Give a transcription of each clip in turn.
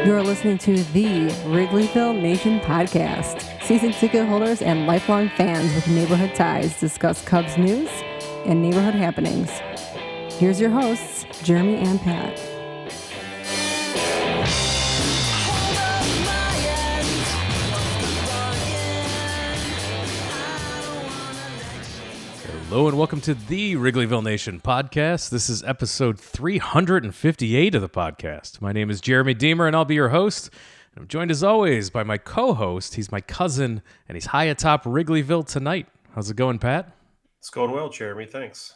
You're listening to the Wrigleyville Nation podcast. Season ticket holders and lifelong fans with neighborhood ties discuss Cubs news and neighborhood happenings. Here's your hosts, Jeremy and Pat. Hello and welcome to the Wrigleyville Nation podcast. This is episode 358 of the podcast. My name is Jeremy Deemer and I'll be your host. I'm joined as always by my co-host. He's my cousin and he's high atop Wrigleyville tonight. How's it going, Pat? It's going well, Jeremy. Thanks.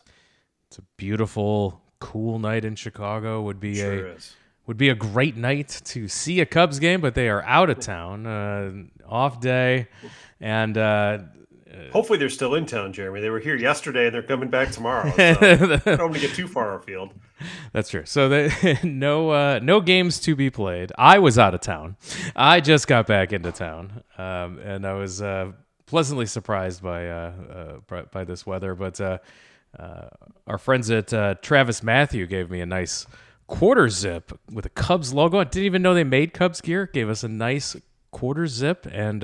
It's a beautiful, cool night in Chicago. Would be a great night to see a Cubs game, but they are out of town, off day, and hopefully they're still in town, Jeremy. They were here yesterday and they're coming back tomorrow. So I don't want to get too far afield. That's true. So no games to be played. I was out of town. I just got back into town, and I was pleasantly surprised by this weather. But our friends at Travis Matthew gave me a nice quarter zip with a Cubs logo. I didn't even know they made Cubs gear. Gave us a nice quarter zip, and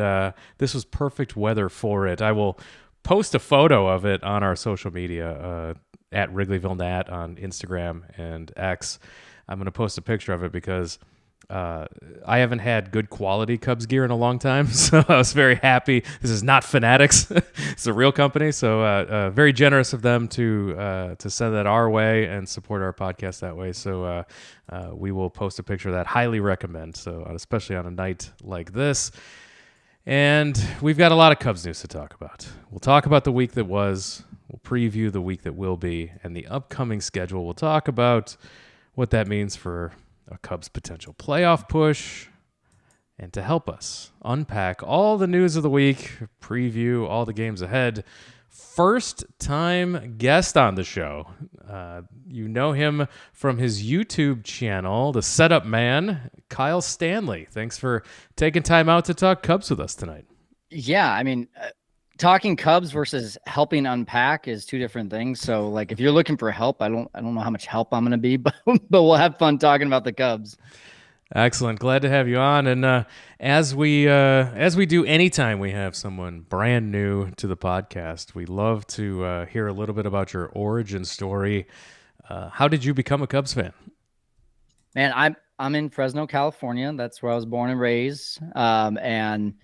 this was perfect weather for it. I will post a photo of it on our social media at Wrigleyville Nat on Instagram and X. I'm going to post a picture of it because I haven't had good quality Cubs gear in a long time, so I was very happy. This is not Fanatics. It's a real company, so very generous of them to send that our way and support our podcast that way. So we will post a picture of that. Highly recommend, so especially on a night like this. And we've got a lot of Cubs news to talk about. We'll talk about the week that was. We'll preview the week that will be and the upcoming schedule. We'll talk about what that means for a Cubs potential playoff push, and to help us unpack all the news of the week, preview all the games ahead, first time guest on the show. You know him from his YouTube channel, The Setup Man, Kyle Stanley. Thanks for taking time out to talk Cubs with us tonight. Yeah, I mean, talking Cubs versus helping unpack is two different things. So, like, if you're looking for help, I don't know how much help I'm going to be, but we'll have fun talking about the Cubs. Excellent. Glad to have you on. And as we do anytime we have someone brand new to the podcast, we love to hear a little bit about your origin story. How did you become a Cubs fan? Man, I'm in Fresno, California. That's where I was born and raised. And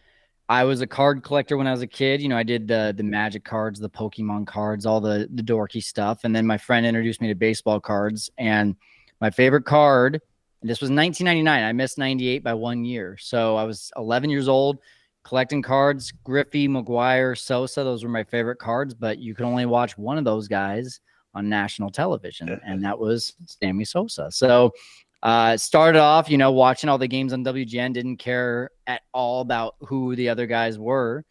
I was a card collector when I was a kid. You know, I did the Magic cards, the Pokemon cards, all the dorky stuff. And then my friend introduced me to baseball cards. And my favorite card, and this was 1999. I missed 98 by 1 year. So I was 11 years old collecting cards. Griffey, McGuire, Sosa, those were my favorite cards. But you could only watch one of those guys on national television, and that was Stanley Sosa. So started off, you know, watching all the games on WGN, didn't care at all about who the other guys were.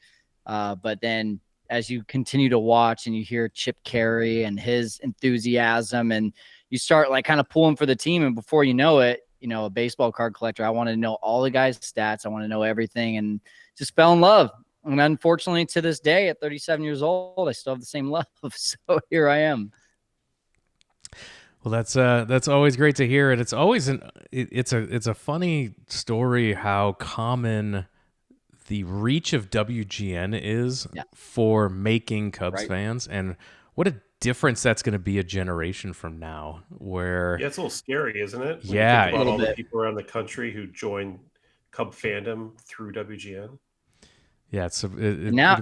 But then as you continue to watch and you hear Chip Carey and his enthusiasm, and you start like kind of pulling for the team, and before you know it, you know, a baseball card collector, I wanted to know all the guys' stats. I want to know everything, and just fell in love. And unfortunately, to this day, at 37 years old, I still have the same love. So here I am. Well, that's always great to hear, and it's always it's a funny story how common the reach of WGN is for making Cubs fans, and what a difference that's going to be a generation from now. Where it's a little scary, isn't it? When yeah, you think about all the people around the country who joined Cub fandom through WGN. Yeah,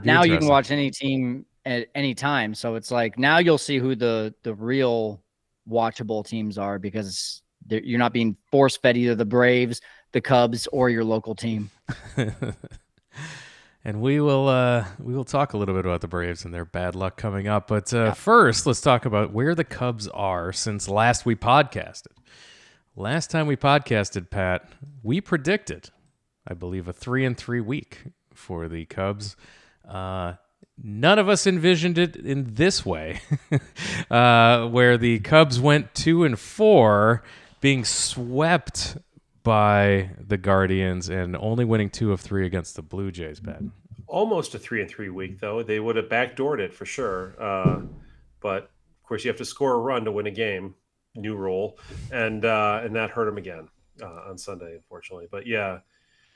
now you can watch any team at any time, so it's like now you'll see who the real watchable teams are, because you're not being force fed either the Braves, the Cubs, or your local team. And we will talk a little bit about the Braves and their bad luck coming up. But first, let's talk about where the Cubs are since last we podcasted. Last time we podcasted, Pat, we predicted, I believe, a 3-3 week for the Cubs. None of us envisioned it in this way, where the Cubs went 2-4, being swept by the Guardians and only winning 2 of 3 against the Blue Jays, Pat. Almost a 3-3 week, though. They would have backdoored it for sure. But, of course, you have to score a run to win a game. New rule. And that hurt them again. on Sunday, unfortunately. But yeah,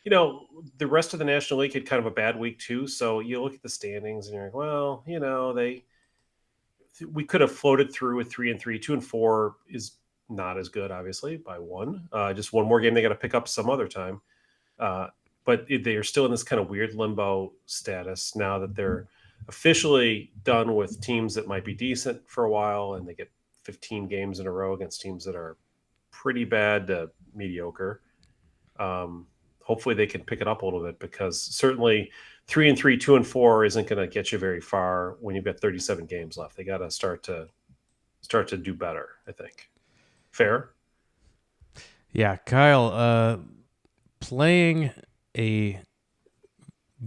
you know, the rest of the National League had kind of a bad week too. So you look at the standings and you're like, well, you know, we could have floated through with 3-3. 2-4 is not as good, obviously, by one. Just one more game they got to pick up some other time. Uh, but they are still in this kind of weird limbo status now that they're officially done with teams that might be decent for a while, and they get 15 games in a row against teams that are pretty bad to mediocre. Hopefully they can pick it up a little bit, because certainly 3-3, 2-4 isn't going to get you very far when you've got 37 games left. They got to start to do better, I think. Fair? Yeah, Kyle, playing a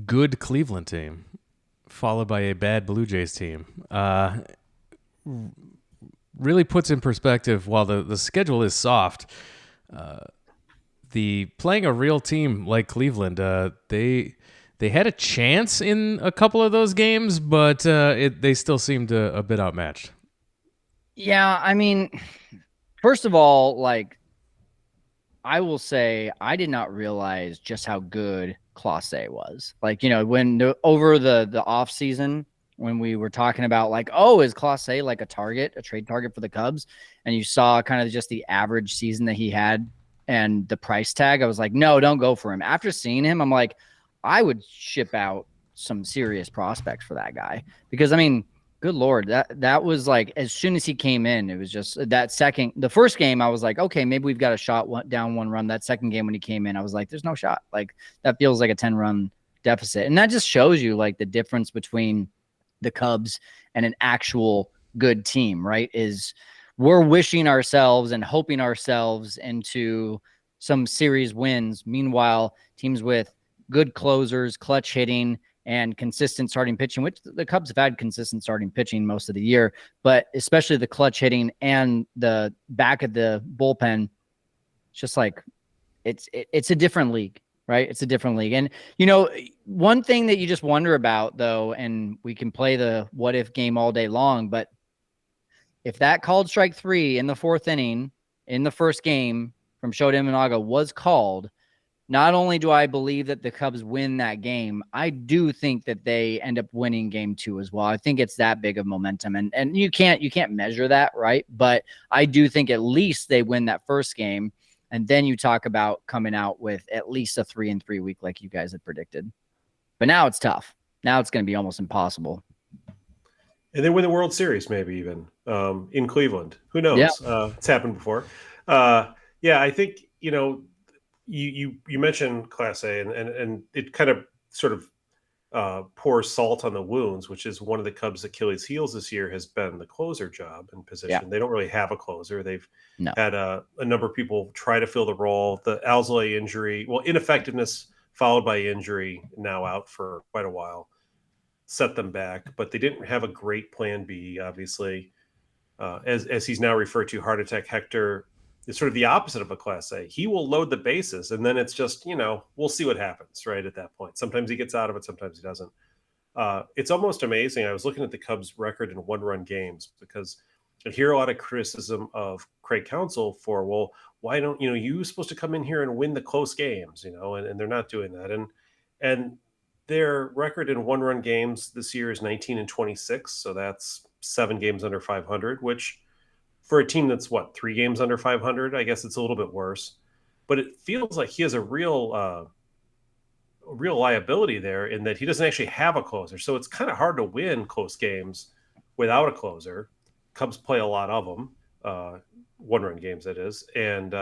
good Cleveland team followed by a bad Blue Jays team really puts in perspective, while the schedule is soft, the playing a real team like Cleveland, they had a chance in a couple of those games, but they still seemed a bit outmatched. Yeah, I mean, first of all, like, I will say I did not realize just how good Clase was. Like, you know, over the off season, when we were talking about like, oh, is Clase like a trade target for the Cubs? And you saw kind of just the average season that he had and the price tag. I was like, no, don't go for him. After seeing him, I'm like, I would ship out some serious prospects for that guy, because I mean, good Lord, that was like, as soon as he came in, it was just the first game, I was like, okay, maybe we've got a shot down one run. That second game when he came in, I was like, there's no shot. Like, that feels like a 10-run deficit. And that just shows you like the difference between the Cubs and an actual good team, right? Is we're wishing ourselves and hoping ourselves into some series wins. Meanwhile, teams with good closers, clutch hitting, and consistent starting pitching, which the Cubs have had consistent starting pitching most of the year, but especially the clutch hitting and the back of the bullpen, it's just like, it's a different league, right? It's a different league. And, you know, one thing that you just wonder about, though, and we can play the what if game all day long, but if that called strike 3 in the 4th inning in the first game from Shota Imanaga was called, not only do I believe that the Cubs win that game, I do think that they end up winning game 2 as well. I think it's that big of momentum, and you can't measure that, right? But I do think at least they win that first game, and then you talk about coming out with at least a 3-3 week like you guys had predicted. But now it's tough. Now it's going to be almost impossible. And then win the World Series, maybe even in Cleveland. Who knows? Yeah. It's happened before. Yeah, I think, you know, you mentioned Clase, and it kind of sort of pours salt on the wounds, which is one of the Cubs' Achilles heels this year has been the closer job and position. Yeah. They don't really have a closer. They've had a number of people try to fill the role. The Alzolay injury, ineffectiveness followed by injury, now out for quite a while, set them back. But they didn't have a great plan B, obviously. As he's now referred to, Heart Attack Hector is sort of the opposite of a Clase. He will load the bases, and then it's just, you know, we'll see what happens, right, at that point. Sometimes he gets out of it, sometimes he doesn't. It's almost amazing. I was looking at the Cubs' record in one-run games, because I hear a lot of criticism of Craig Counsell for, well, why don't, you know, you're supposed to come in here and win the close games, you know, and they're not doing that. And their record in one-run games this year is 19-26, so that's 7 games under 500, which for a team that's 3 games under 500, I guess it's a little bit worse. But it feels like he has a real liability there, in that he doesn't actually have a closer. So it's kind of hard to win close games without a closer. Cubs play a lot of them, one-run games, that is, and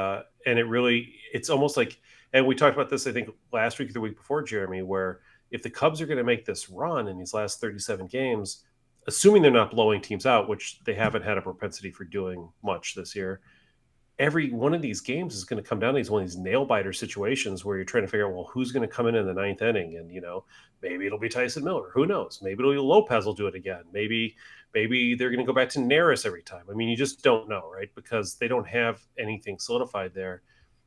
it's almost like, and we talked about this, I think, last week or the week before, Jeremy, where if the Cubs are going to make this run in these last 37 games, assuming they're not blowing teams out, which they haven't had a propensity for doing much this year, every one of these games is going to come down to one of these nail-biter situations where you're trying to figure out, well, who's going to come in the 9th inning? And, you know, maybe it'll be Tyson Miller. Who knows? Maybe Lopez will do it again. Maybe they're going to go back to Neris every time. I mean, you just don't know, right? Because they don't have anything solidified there.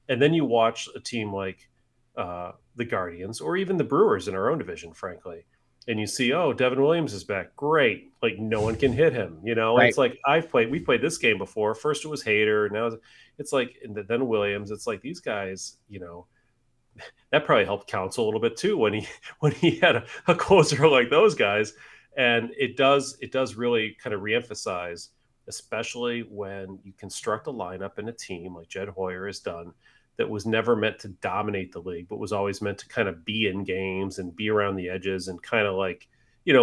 And then you watch a team like the Guardians, or even the Brewers in our own division, frankly, and you see, oh, Devin Williams is back. Great. Like no one can hit him. Right. It's like we've played this game before. First it was Hader. Now it's like, and then Williams. It's like these guys, that probably helped Counsell a little bit too when he had a closer like those guys. And it does really kind of reemphasize, especially when you construct a lineup and a team like Jed Hoyer has done, that was never meant to dominate the league, but was always meant to kind of be in games and be around the edges and kind of like,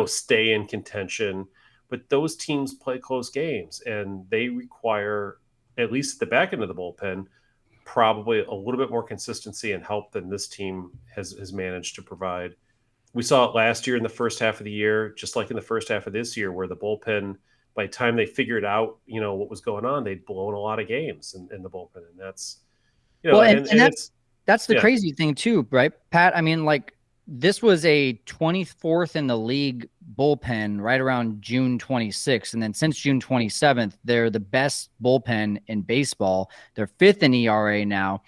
stay in contention. But those teams play close games and they require, at least at the back end of the bullpen, probably a little bit more consistency and help than this team has managed to provide. We saw it last year in the first half of the year, just like in the first half of this year, where the bullpen, by the time they figured out, what was going on, they'd blown a lot of games in the bullpen. And that's, that's the crazy thing too, right, Pat? I mean, like this was a 24th in the league bullpen right around June 26th. And then since June 27th, they're the best bullpen in baseball. They're 5th in ERA now.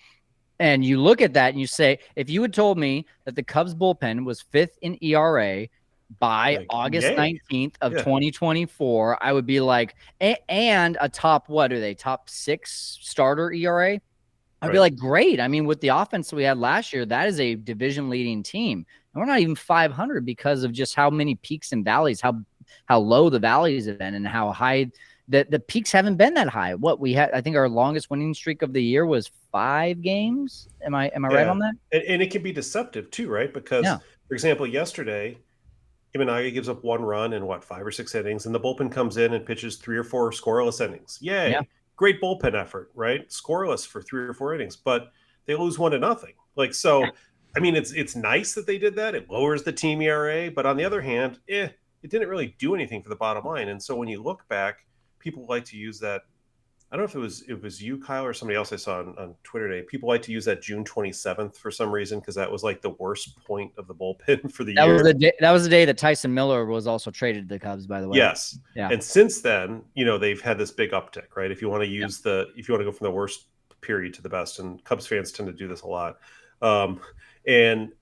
And you look at that and you say, if you had told me that the Cubs bullpen was 5th in ERA by August 19th of 2024, I would be like, and a top, what are they, top 6 starter ERA? I'd be like, great. I mean, with the offense we had last year, that is a division leading team. And we're not even 500 because of just how many peaks and valleys, how low the valleys have been and how high the peaks haven't been that high. What we had, I think our longest winning streak of the year was 5 games. Am I right on that? And it can be deceptive too, right? Because for example, yesterday, Imanaga gives up 1 run in 5 or 6 innings, and the bullpen comes in and pitches 3 or 4 scoreless innings. Yay. Yeah. Great bullpen effort, right? Scoreless for 3 or 4 innings, but they lose 1-0. Like, so, I mean, it's nice that they did that. It lowers the team ERA, but on the other hand, it didn't really do anything for the bottom line. And so when you look back, people like to use that. I don't know if it was you, Kyle, or somebody else I saw on Twitter today. People like to use that June 27th for some reason because that was like the worst point of the bullpen for the year. That was the day that Tyson Miller was also traded to the Cubs, by the way. Yes. Yeah. And since then, they've had this big uptick, right? If you want to use if you want to go from the worst period to the best, and Cubs fans tend to do this a lot. But then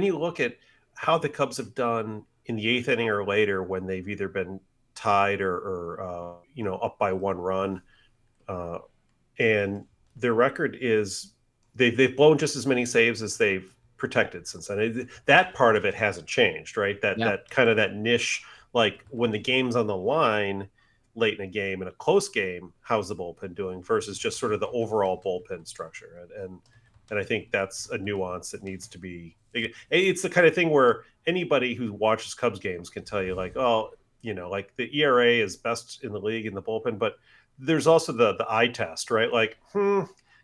you look at how the Cubs have done in the 8th inning or later when they've either been tied or up by 1 run, and their record is they've blown just as many saves as they've protected since then. That part of it hasn't changed, right? That kind of that niche, like when the game's on the line late in a game, in a close game, how's the bullpen doing versus just sort of the overall bullpen structure. And I think that's a nuance that needs to be. It's the kind of thing where anybody who watches Cubs games can tell you, like, oh, like the ERA is best in the league in the bullpen, but there's also the eye test, right? Like,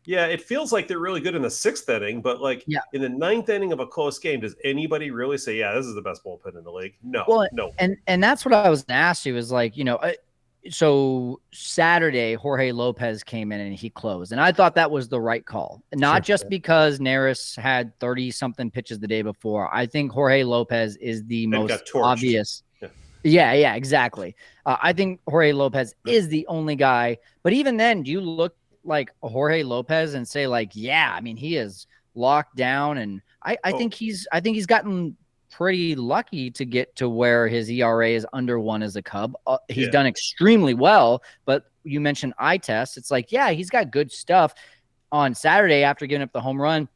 it feels like they're really good in the 6th inning, but in the 9th inning of a close game, does anybody really say, this is the best bullpen in the league? No, no. And that's what I was going to ask you is like, so Saturday, Jorge Lopez came in and he closed. And I thought that was the right call. Not just because Neris had 30-something pitches the day before. I think Jorge Lopez is the most obvious. Yeah, exactly. I think Jorge Lopez is the only guy. But even then, do you look like Jorge Lopez and say, like, I mean, he is locked down. And I think he's gotten pretty lucky to get to where his ERA is under 1 as a Cub. He's done extremely well, but you mentioned eye test. It's like, he's got good stuff. On Saturday, after giving up the home run,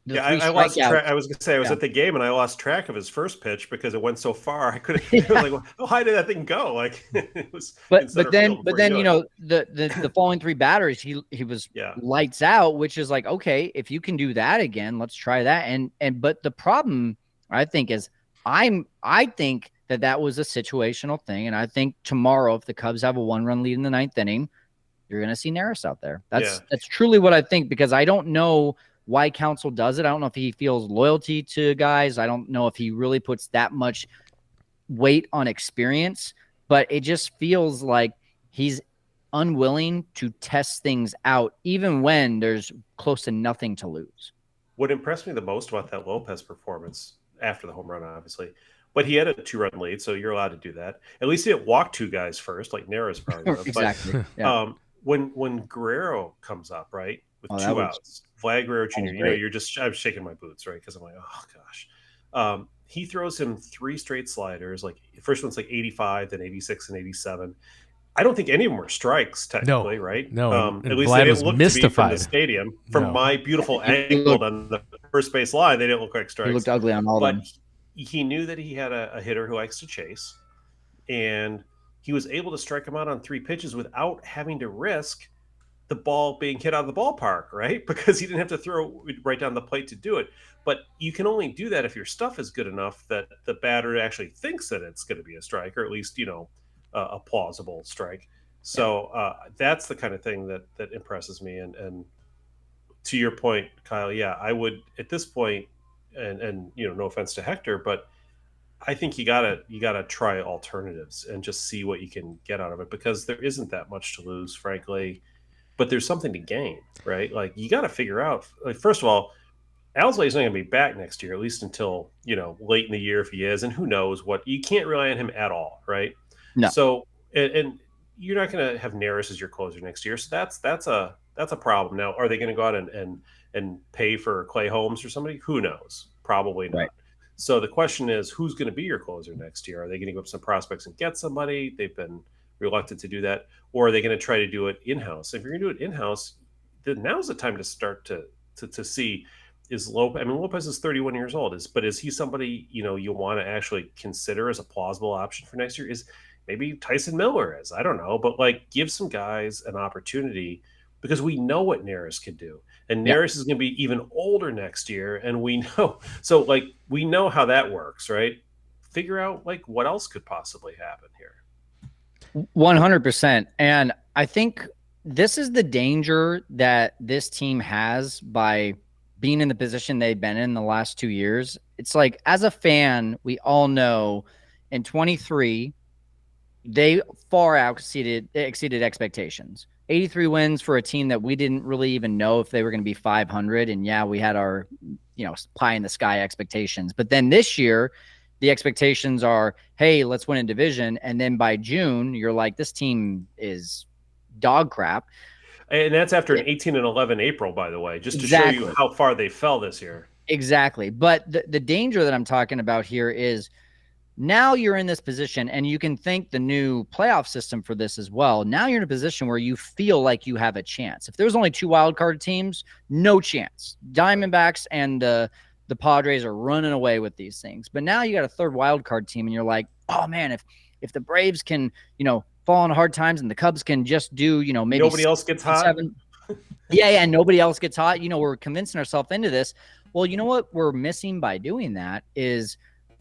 I lost track. I was going to say I was at the game and I lost track of his first pitch because it went so far. I couldn't. I was like, how high did that thing go? Like it was. But then the following 3 batters, he was lights out, which is like, okay, if you can do that again, let's try that. But the problem, I think, is I think that was a situational thing, and I think tomorrow, if the Cubs have a 1-run lead in the 9th inning, you're going to see Neris out there. That's truly what I think, because I don't know why Counsell does it. I don't know if he feels loyalty to guys. I don't know if he really puts that much weight on experience, but it just feels like he's unwilling to test things out, even when there's close to nothing to lose. What impressed me the most about that Lopez performance, after the home run, obviously, but he had a 2-run lead, so you're allowed to do that. At least he didn't walk 2 guys first, like Neris probably would have. Exactly. But, when Guerrero comes up, right, with 2 outs, Vlad Guerrero Jr., I'm shaking my boots, right, because I'm like, oh gosh. he throws him 3 straight sliders. Like the first one's like 85, then 86 and 87. I don't think any of them were strikes technically, right? No, at least Vlad they didn't was look mystified. to be from the stadium. From my beautiful angle on the first base line, they didn't look like strikes. He looked ugly on all of them. He knew that he had a hitter who likes to chase, and he was able to strike him out on 3 pitches without having to risk the ball being hit out of the ballpark, right? Because he didn't have to throw right down the plate to do it. But you can only do that if your stuff is good enough that the batter actually thinks that it's going to be a strike, or at least, a plausible strike. So that's the kind of thing that impresses me. And to your point, Kyle, yeah, I would at this point, and no offense to Hector, but I think you gotta try alternatives and just see what you can get out of it, because there isn't that much to lose, frankly, but there's something to gain, right? Like you got to figure out, like, first of all, Alzolay is not going to be back next year, at least until late in the year if he is, and who knows what. You can't rely on him at all, right? No. So and you're not going to have Neris as your closer next year, so that's a problem. Now, are they going to go out and pay for Clay Holmes or somebody? Who knows? Probably not. Right. So the question is, who's going to be your closer next year? Are they going to go up some prospects and get somebody? They've been reluctant to do that. Or are they going to try to do it in-house? If you're going to do it in-house, then now's the time to start to see, is Lopez, Lopez is 31 years old, but is he somebody, you want to actually consider as a plausible option for next year? Is maybe Tyson Miller is, I don't know, but like give some guys an opportunity, because we know what Neris can do. And Neris is going to be even older next year. And we know, so like, we know how that works, right? Figure out like what else could possibly happen here. 100%. And I think this is the danger that this team has by being in the position they've been in the last 2 years. It's like, as a fan, we all know in 23, they far exceeded expectations. 83 wins for a team that we didn't really even know if they were going to be 500. And yeah, we had our, pie in the sky expectations. But then this year, the expectations are, hey, let's win a division. And then by June, you're like, this team is dog crap. And that's after an 18-11 April, by the way, just to show you how far they fell this year. Exactly. But the danger that I'm talking about here is, now you're in this position, and you can thank the new playoff system for this as well. Now you're in a position where you feel like you have a chance. If there's only 2 wild card teams, no chance. Diamondbacks and the Padres are running away with these things. But now you got a 3rd wild card team, and you're like, oh man, if the Braves can, fall on hard times, and the Cubs can just do, maybe nobody else gets hot. 7. Yeah, nobody else gets hot. We're convincing ourselves into this. Well, you know what we're missing by doing that is,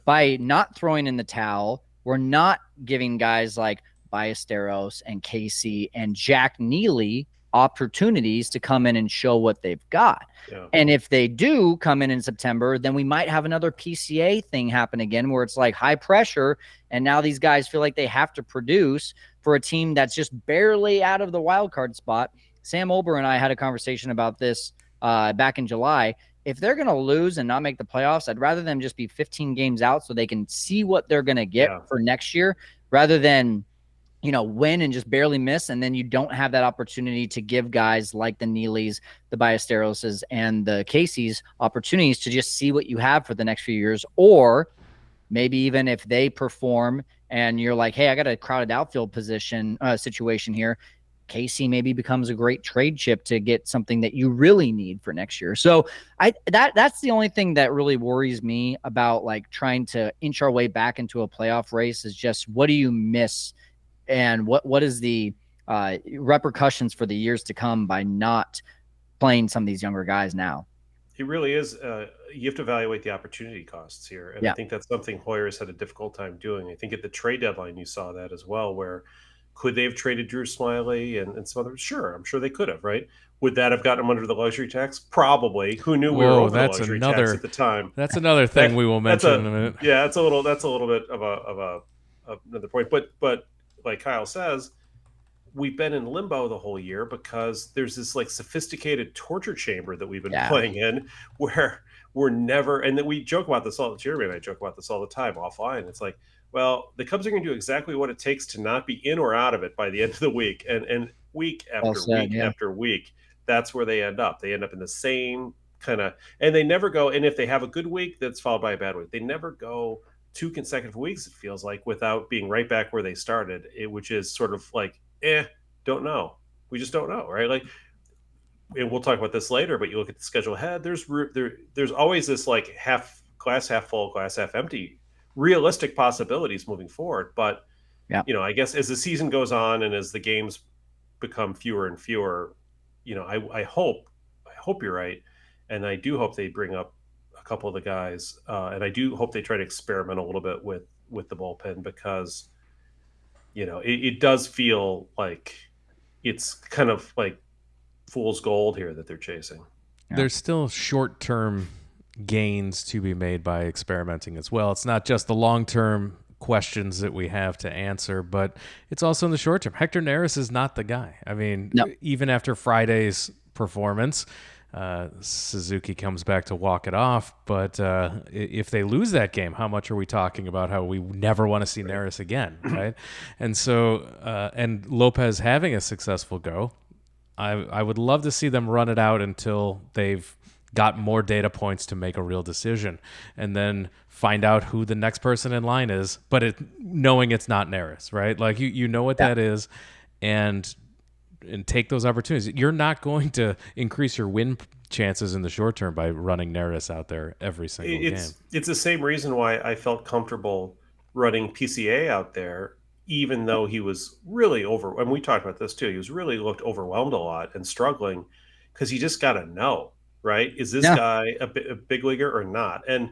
by not throwing in the towel, we're not giving guys like Ballesteros and Casey and Jack Neely opportunities to come in and show what they've got. Yeah. And if they do come in September, then we might have another PCA thing happen again, where it's like high pressure, and now these guys feel like they have to produce for a team that's just barely out of the wild card spot. Sam Olber and I had a conversation about this back in July. If they're going to lose and not make the playoffs, I'd rather them just be 15 games out so they can see what they're going to get for next year, rather than, win and just barely miss. And then you don't have that opportunity to give guys like the Neelys, the Ballesteroses, and the Caseys opportunities to just see what you have for the next few years. Or maybe even if they perform and you're like, hey, I got a crowded outfield situation here, Casey maybe becomes a great trade chip to get something that you really need for next year. So that's the only thing that really worries me about like trying to inch our way back into a playoff race, is just, what do you miss, and what is the repercussions for the years to come by not playing some of these younger guys now? It really is. You have to evaluate the opportunity costs here. And I think that's something Hoyer's had a difficult time doing. I think at the trade deadline, you saw that as well, where could they have traded Drew Smyly and some others? Sure, I'm sure they could have, right? Would that have gotten them under the luxury tax? Probably. Who knew we were over the luxury tax at the time? That's another thing we will mention in a minute. Yeah, that's a little bit of another point. But like Kyle says, we've been in limbo the whole year because there's this like sophisticated torture chamber that we've been playing in, where we're never, and that we joke about this all. Jeremy and I joke about this all the time offline. It's like, well, the Cubs are going to do exactly what it takes to not be in or out of it by the end of the week. And week after week after week, that's where they end up. They end up in the same kind of, and they never go. And if they have a good week, that's followed by a bad week. They never go 2 consecutive weeks, it feels like, without being right back where they started, which is sort of like, don't know. We just don't know, right? Like, and we'll talk about this later, but you look at the schedule ahead, there's always this like glass half full, glass half empty, realistic possibilities moving forward. But, I guess as the season goes on and as the games become fewer and fewer, I hope you're right. And I do hope they bring up a couple of the guys. And I do hope they try to experiment a little bit with the bullpen, because, it does feel like it's kind of like fool's gold here that they're chasing. There's still short-term gains to be made by experimenting as well. It's not just the long-term questions that we have to answer, but it's also in the short term. Hector Neris is not the guy. I mean, even after Friday's performance, Suzuki comes back to walk it off. But if they lose that game, how much are we talking about how we never want to see Neris again, right? And so, and Lopez having a successful go, I would love to see them run it out until they've got more data points to make a real decision, and then find out who the next person in line is, but knowing it's not Neris, right? Like you know what that is, and take those opportunities. You're not going to increase your win chances in the short term by running Neris out there every single game. It's the same reason why I felt comfortable running PCA out there, even though he was really and we talked about this too, he was really looked overwhelmed a lot and struggling, because you just got to know, right? Is this guy a big leaguer or not? And,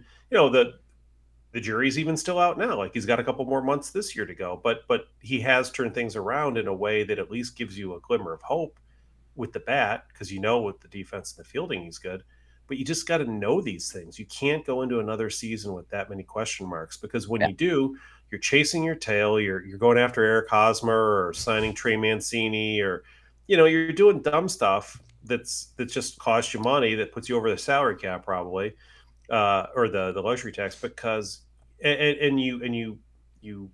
the jury's even still out now. Like, he's got a couple more months this year to go, but he has turned things around in a way that at least gives you a glimmer of hope with the bat, because with the defense and the fielding, he's good. But you just got to know these things. You can't go into another season with that many question marks, because when you do, you're chasing your tail. You're going after Eric Hosmer or signing Trey Mancini, or, you're doing dumb stuff that just costs you money, that puts you over the salary cap probably, or the luxury tax, because and you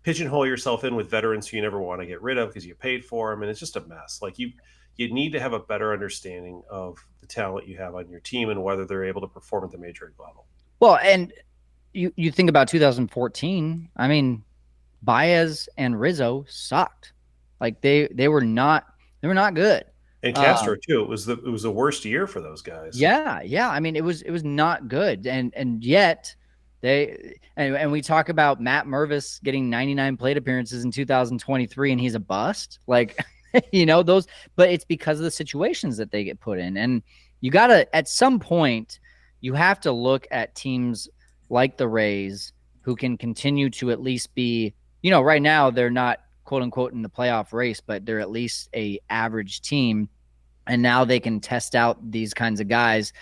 pigeonhole yourself in with veterans who you never want to get rid of because you paid for them, and it's just a mess. Like, you need to have a better understanding of the talent you have on your team and whether they're able to perform at the major league level. Well, and you think about 2014. I mean, Baez and Rizzo sucked. Like, they were not good. And Castro too. It was the worst year for those guys. Yeah. I mean, it was not good, and yet and we talk about Matt Mervis getting 99 plate appearances in 2023, and he's a bust. Like, those, but it's because of the situations that they get put in, and you gotta, at some point, you have to look at teams like the Rays who can continue to at least be, right now they're not quote unquote in the playoff race, but they're at least a average team. And now they can test out these kinds of guys,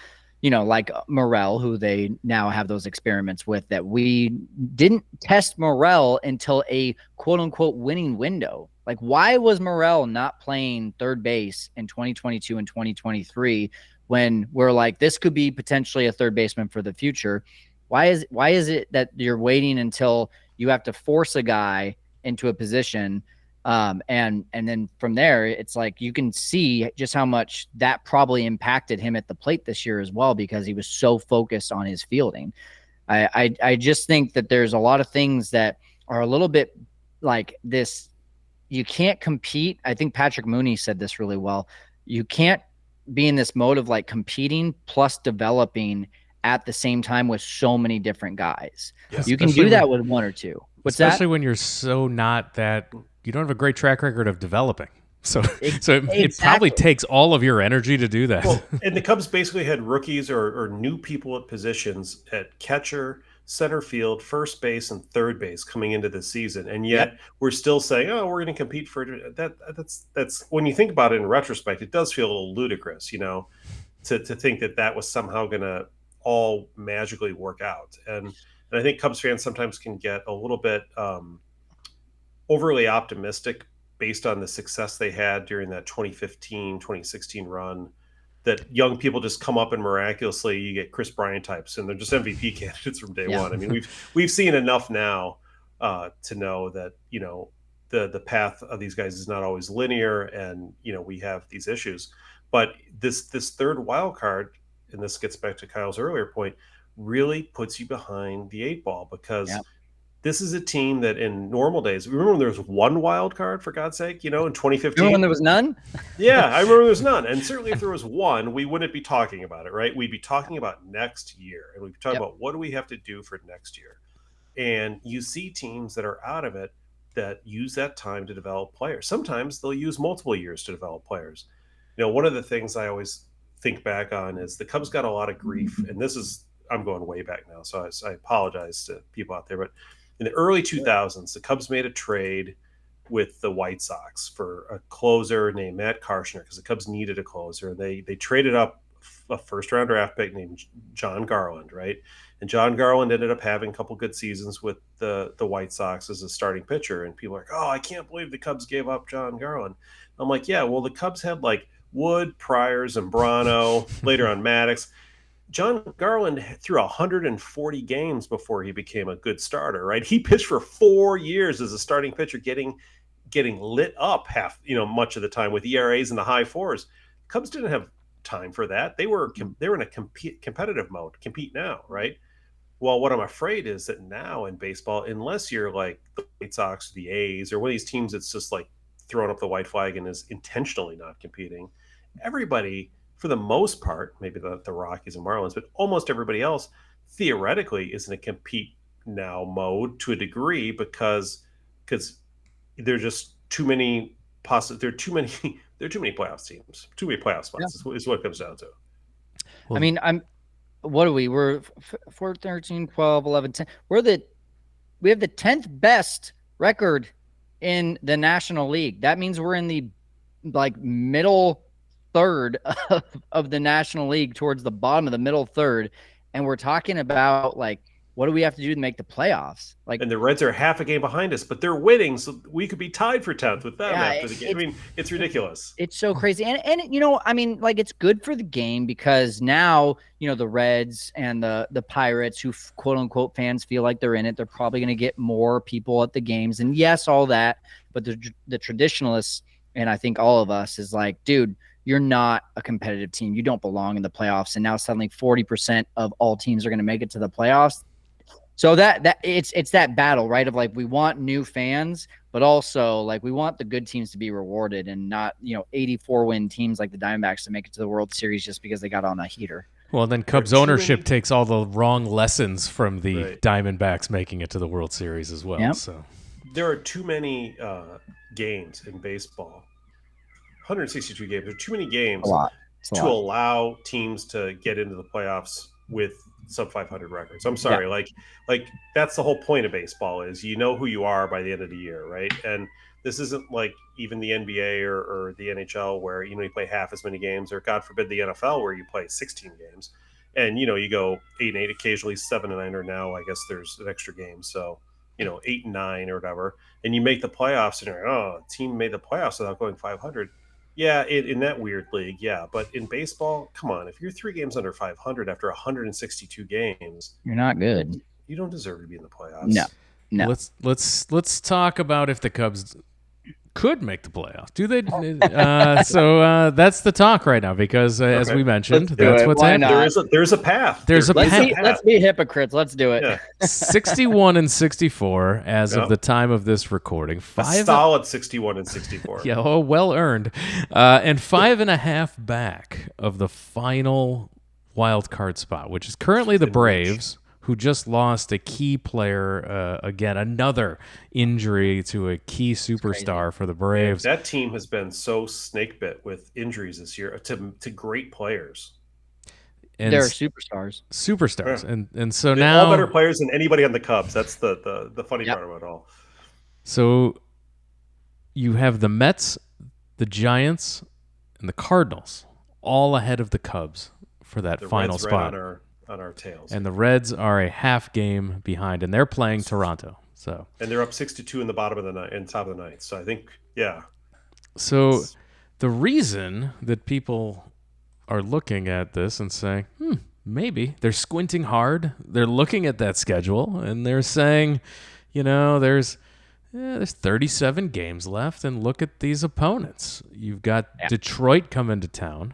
like Morel, who they now have those experiments with, that we didn't test Morel until a quote unquote winning window. Like, why was Morel not playing third base in 2022 and 2023 when we're like, this could be potentially a third baseman for the future? Why is it that you're waiting until you have to force a guy into a position? And then from there, it's like you can see just how much that probably impacted him at the plate this year as well, because he was so focused on his fielding. I just think that there's a lot of things that are a little bit like this. You can't compete. I think Patrick Mooney said this really well. You can't be in this mode of like competing plus developing at the same time with so many different guys. Yeah, you can do that with one or two. Especially when you're so not that, you don't have a great track record of developing. So it probably takes all of your energy to do that. Well, and the Cubs basically had rookies or new people at positions at catcher, center field, first base, and third base coming into the season. And yet we're still saying, oh, we're going to compete for that. That's when you think about it in retrospect, it does feel a little ludicrous, to think that was somehow going to all magically work out. And I think Cubs fans sometimes can get a little bit overly optimistic based on the success they had during that 2015, 2016 run, that young people just come up and miraculously you get Chris Bryant types and they're just MVP candidates from day one. I mean, we've seen enough now to know that, the path of these guys is not always linear, and, we have these issues. But this third wild card and this gets back to Kyle's earlier point, really puts you behind the 8 ball, because this is a team that in normal days, remember when there was one wild card, for God's sake, in 2015? Remember when there was none? Yeah, I remember there was none. And certainly if there was one, we wouldn't be talking about it, right? We'd be talking about next year, and we'd be talking about what do we have to do for next year. And you see teams that are out of it that use that time to develop players. Sometimes they'll use multiple years to develop players. One of the things I always think back on is the Cubs got a lot of grief, and I'm going way back now, so I apologize to people out there, but in the early 2000s, the Cubs made a trade with the White Sox for a closer named Matt Karshner, because the Cubs needed a closer. And they traded up a first-round draft pick named John Garland, right? And John Garland ended up having a couple good seasons with the White Sox as a starting pitcher. And people are like, oh, I can't believe the Cubs gave up John Garland. I'm like, yeah, well, the Cubs had like Wood, Pryor, Zambrano, later on Maddox. John Garland threw 140 games before he became a good starter, right? He pitched for 4 years as a starting pitcher, getting lit up much of the time with ERAs in the high fours. Cubs didn't have time for that. They were in a competitive mode, compete now, right? Well, what I'm afraid is that now in baseball, unless you're like the White Sox, or the A's, or one of these teams that's just like throwing up the white flag and is intentionally not competing, everybody, for the most part, maybe the Rockies and Marlins, but almost everybody else theoretically is in a compete now mode to a degree, because there are just too many there are too many playoff teams, too many playoff spots is what it comes down to. Well, I mean, what are we? We're 4, 13, 12, 11, 10. We have the 10th best record in the National League. That means we're in the middle third of the National League, towards the bottom of the middle third, and we're talking about what do we have to do to make the playoffs? And the Reds are half a game behind us, but they're winning, so we could be tied for 10th with them after the game. I mean, it's ridiculous. It's so crazy, and it's good for the game, because now the Reds and the Pirates, who quote unquote fans feel like they're in it, they're probably going to get more people at the games, and yes, all that, but the traditionalists, and I think all of us, is like, dude, you're not a competitive team. You don't belong in the playoffs. And now suddenly 40% of all teams are going to make it to the playoffs. So that it's that battle, right? Of we want new fans, but also we want the good teams to be rewarded, and not, 84 win teams like the Diamondbacks to make it to the World Series just because they got on a heater. Well, then Cubs ownership takes all the wrong lessons from the Diamondbacks making it to the World Series as well. Yep. So there are too many games in baseball. 162 games. There are too many games to allow teams to get into the playoffs with sub 500 records. I'm sorry. Like that's the whole point of baseball, is who you are by the end of the year, right? And this isn't like even the NBA or the NHL, where you play half as many games, or God forbid the NFL, where you play 16 games, and you go 8-8, occasionally 7-9, or now I guess there's an extra game, so 8-9 or whatever, and you make the playoffs, and you're like, oh, a team made the playoffs without going 500. Yeah, in that weird league, yeah. But in baseball, come on, if you're 3 games under 500 after 162 games, you're not good. You don't deserve to be in the playoffs. No. Let's talk about if the Cubs could make the playoffs. Do they? So that's the talk right now, because as we mentioned, that's what's happening. There's a path. Let's be hypocrites. Let's do it. Yeah. 61-64 as of the time of this recording. A solid 61-64. Yeah, well earned. And 5.5 back of the final wild card spot, which is currently the Braves, who just lost a key player, again, another injury to a key superstar for the Braves. That team has been so snake bit with injuries this year to great players. And they're superstars. Yeah. And so they're now all better players than anybody on the Cubs. That's the funny part about it all. So you have the Mets, the Giants, and the Cardinals all ahead of the Cubs for that final Reds spot. Right on our tails. And the Reds are a half game behind, and they're playing Toronto. And they're up 6-2 in the bottom of the ninth, in top of the ninth. So I think, yeah. So the reason that people are looking at this and saying, maybe, they're squinting hard, they're looking at that schedule, and they're saying, there's 37 games left, and look at these opponents. You've got Detroit coming to town.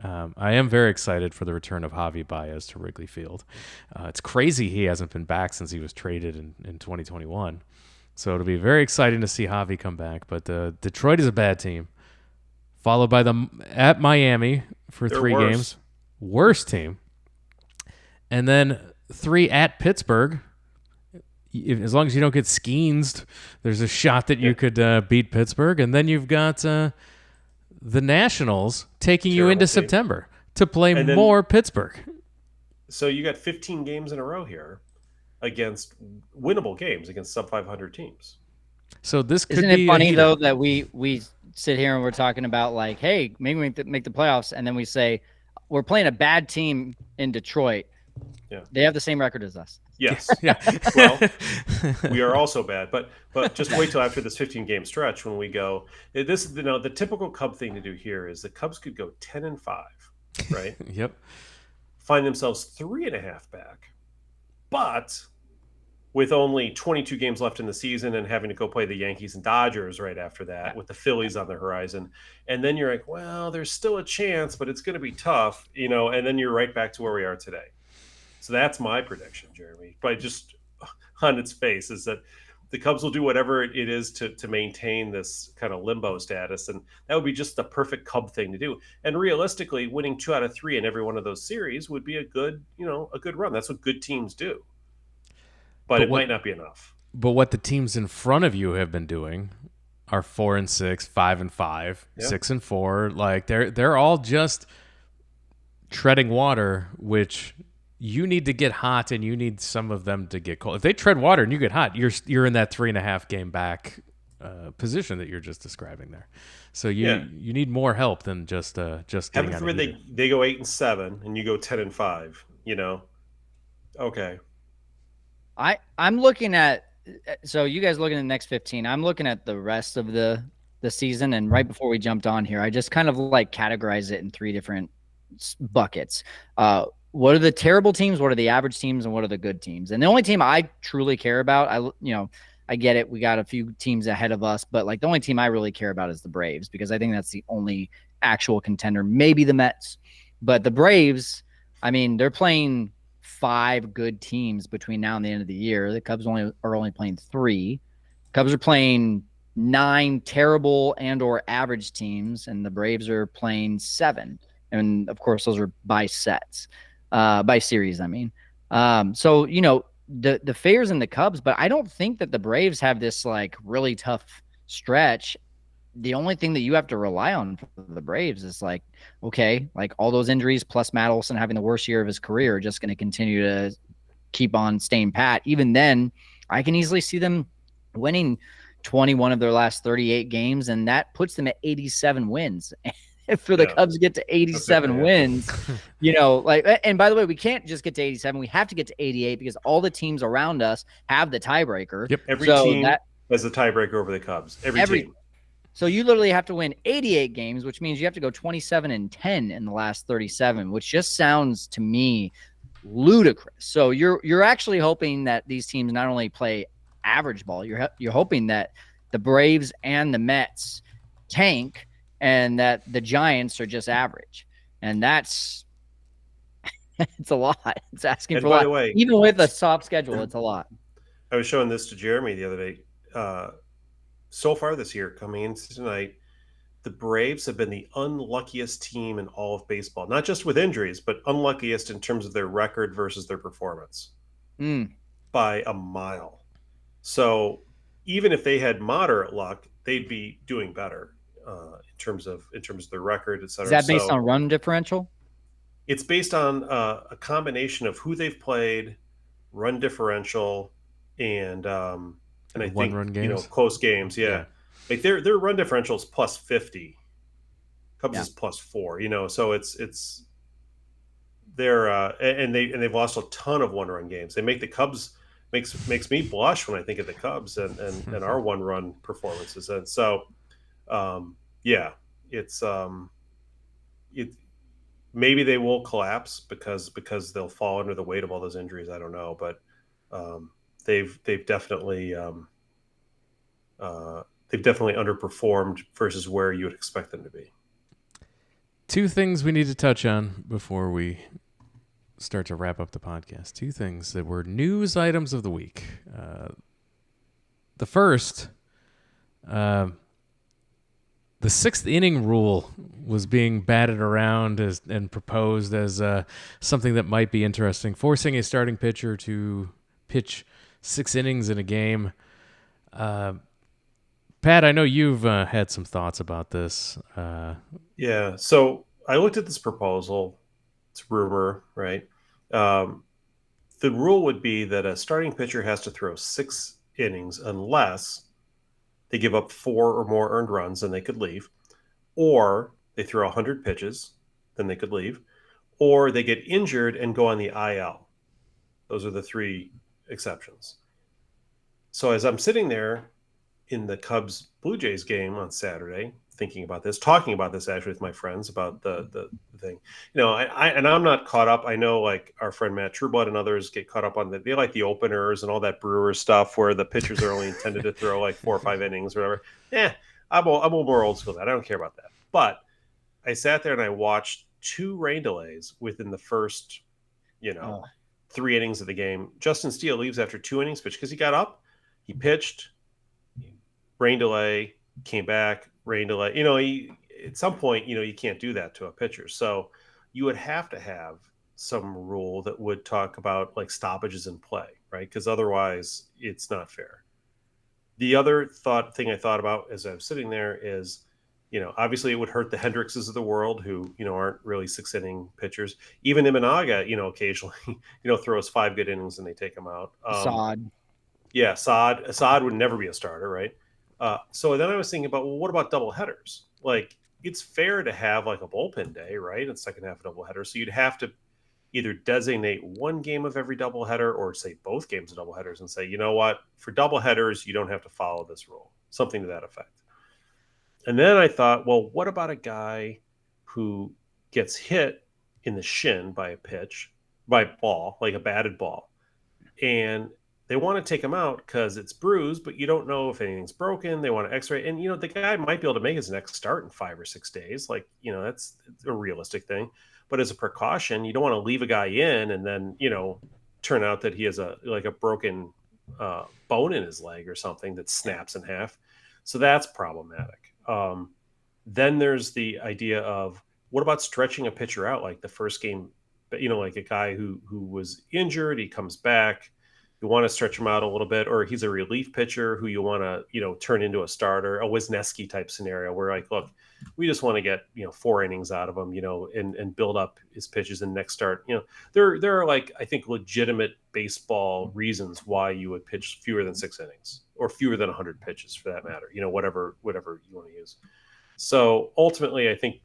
I am very excited for the return of Javi Baez to Wrigley Field. It's crazy he hasn't been back since he was traded in 2021. So it'll be very exciting to see Javi come back. But Detroit is a bad team, followed by at Miami for They're 3 worse. games. Worst team. And then 3 at Pittsburgh. As long as you don't get skeensed, there's a shot that you could beat Pittsburgh. And then you've got the Nationals taking you into September to play more Pittsburgh. So you got 15 games in a row here against winnable games against sub-500 teams. So this could Isn't be it funny though that we sit here and we're talking about like, hey, maybe we make the playoffs, and then we say we're playing a bad team in Detroit. Yeah, they have the same record as us. Yes. Yeah. Well, we are also bad, but just wait till after this 15-game stretch when we go. This, the typical Cub thing to do here is the Cubs could go 10-5, right? Yep. Find themselves 3.5 back, but with only 22 games left in the season and having to go play the Yankees and Dodgers right after that, with the Phillies on the horizon, and then you're like, well, there's still a chance, but it's going to be tough, and then you're right back to where we are today. So that's my prediction, Jeremy. But just on its face is that the Cubs will do whatever it is to maintain this kind of limbo status, and that would be just the perfect Cub thing to do. And realistically, winning 2 out of 3 in every one of those series would be a good run. That's what good teams do. But it might not be enough. But what the teams in front of you have been doing are 4-6, 5-5, 6-4. Like they're all just treading water, which you need to get hot, and you need some of them to get cold. If they tread water and you get hot, you're in that 3.5 game back position that you're just describing there. So you need more help than just getting Heaven forbid they go 8-7 and you go 10-5. Okay. I'm looking at, so you guys looking at the next 15. I'm looking at the rest of the season, and right before we jumped on here, I just kind of like categorize it in 3 different buckets. What are the terrible teams? What are the average teams? And what are the good teams? And the only team I truly care about, I get it. We got a few teams ahead of us, but like the only team I really care about is the Braves, because I think that's the only actual contender. Maybe the Mets, but the Braves, I mean, they're playing 5 good teams between now and the end of the year. The Cubs are only playing 3. Cubs are playing 9 terrible and or average teams, and the Braves are playing 7. And of course, those are by sets. By series, I mean. So, the Fair's and the Cubs, but I don't think that the Braves have this like really tough stretch. The only thing that you have to rely on for the Braves is like, okay, like all those injuries plus Matt Olson having the worst year of his career are just going to continue to keep on staying pat. Even then, I can easily see them winning 21 of their last 38 games, and that puts them at 87 wins. For the Cubs to get to 87 wins, and by the way, we can't just get to 87. We have to get to 88 because all the teams around us have the tiebreaker. Yep. Every team has a tiebreaker over the Cubs. Every team. So you literally have to win 88 games, which means you have to go 27-10 in the last 37, which just sounds to me ludicrous. So you're actually hoping that these teams not only play average ball, you're hoping that the Braves and the Mets tank, and that the Giants are just average. And that's it's a lot. It's asking for a lot. By the way, even with a soft schedule, it's a lot. I was showing this to Jeremy the other day. So far this year, coming into tonight, the Braves have been the unluckiest team in all of baseball. Not just with injuries, but unluckiest in terms of their record versus their performance. By a mile. So even if they had moderate luck, they'd be doing better. In terms of their record, et cetera. Is that based on run differential? It's based on a combination of who they've played, run differential, and I think run games? close games. Yeah. Like their run differential is plus 50. Cubs is plus 4. So it's they're and they've lost a ton of 1-run games. They make the Cubs makes me blush when I think of the Cubs and our 1-run performances, and so. It's maybe they will collapse because they'll fall under the weight of all those injuries. I don't know, but they've definitely underperformed versus where you would expect them to be. Two things we need to touch on before we start to wrap up the podcast. Two things that were news items of the week. The first, the sixth inning rule was being batted around and proposed as something that might be interesting, forcing a starting pitcher to pitch 6 innings in a game. Pat, I know you've had some thoughts about this. Yeah, so I looked at this proposal. It's rumor, right? The rule would be that a starting pitcher has to throw 6 innings unless they give up 4 or more earned runs, then they could leave, or they throw 100 pitches, then they could leave, or they get injured and go on the IL. Those are the 3 exceptions. So as I'm sitting there in the Cubs Blue Jays game on Saturday, thinking about this, talking about this actually with my friends about the thing, I'm not caught up. I know like our friend Matt Trueblood and others get caught up on they like the openers and all that Brewers stuff where the pitchers are only intended to throw like 4 or 5 innings or whatever. I'm a more old school than that. I don't care about that. But I sat there and I watched 2 rain delays within the first, 3 innings of the game. Justin Steele leaves after 2 innings pitched because he got up, he pitched, rain delay, came back, rain delay. At some point, you can't do that to a pitcher. So you would have to have some rule that would talk about like stoppages in play, right? Because otherwise it's not fair. The other thing I thought about as I was sitting there is, obviously it would hurt the Hendrickses of the world who, aren't really 6-inning pitchers. Even Imanaga, occasionally, throws 5 good innings and they take him out. Assad. Yeah, Assad would never be a starter, right? So then I was thinking about, well, what about double headers? Like, it's fair to have like a bullpen day, right? And second half of double header. So you'd have to either designate 1 game of every doubleheader or say both games of doubleheaders and say, you know what, for doubleheaders, you don't have to follow this rule, something to that effect. And then I thought, well, what about a guy who gets hit in the shin by a ball, like a batted ball, and they want to take him out because it's bruised, but you don't know if anything's broken. They want to x-ray. And, the guy might be able to make his next start in 5 or 6 days. Like, that's a realistic thing. But as a precaution, you don't want to leave a guy in and then, turn out that he has a broken bone in his leg or something that snaps in half. So that's problematic. Then there's the idea of what about stretching a pitcher out like the first game, like a guy who was injured, he comes back. You want to stretch him out a little bit, or he's a relief pitcher who you want to, turn into a starter, a Wisniewski type scenario where like, look, we just want to get, 4 innings out of him, and build up his pitches in next start. There are like, I think legitimate baseball reasons why you would pitch fewer than 6 innings or fewer than 100 pitches for that matter, whatever you want to use. So ultimately, I think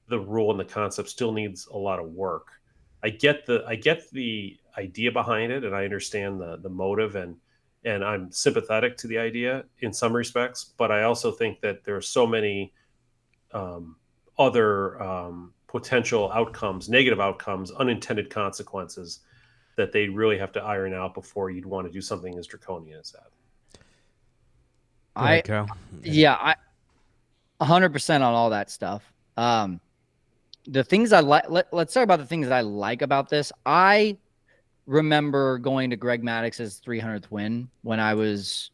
the rule and the concept still needs a lot of work. I get the idea behind it, and I understand the motive, and I'm sympathetic to the idea in some respects. But I also think that there are so many other potential outcomes, negative outcomes, unintended consequences that they really have to iron out before you'd want to do something as draconian as that. I 100% on all that stuff. The things I like, let's talk about the things that I like about this. I remember going to Greg Maddox's 300th win when I was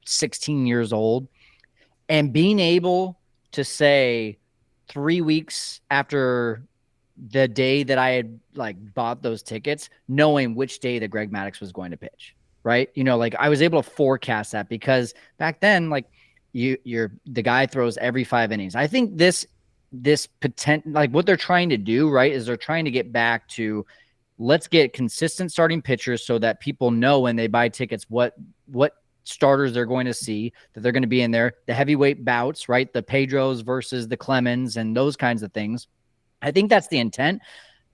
16 years old, and being able to say 3 weeks after the day that I had bought those tickets, knowing which day that Greg Maddux was going to pitch, right? I was able to forecast that because back then, you're the guy throws every 5 innings. I think this potential, what they're trying to do, right, is they're trying to get back to, let's get consistent starting pitchers so that people know when they buy tickets what starters they're going to see, that they're going to be in there, the heavyweight bouts, right, the Pedros versus the Clemens and those kinds of things. I think that's the intent.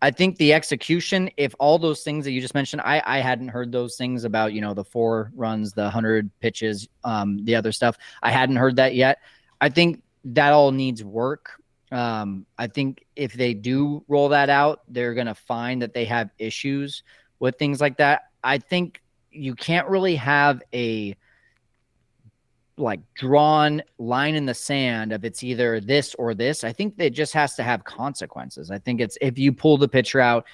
I think the execution, if all those things that you just mentioned, I hadn't heard those things about, the 4 runs, the 100 pitches, the other stuff. I hadn't heard that yet. I think that all needs work. I think if they do roll that out, they're going to find that they have issues with things like that. I think you can't really have a like drawn line in the sand of it's either this or this. I think it just has to have consequences. I think it's if you pull the pitcher out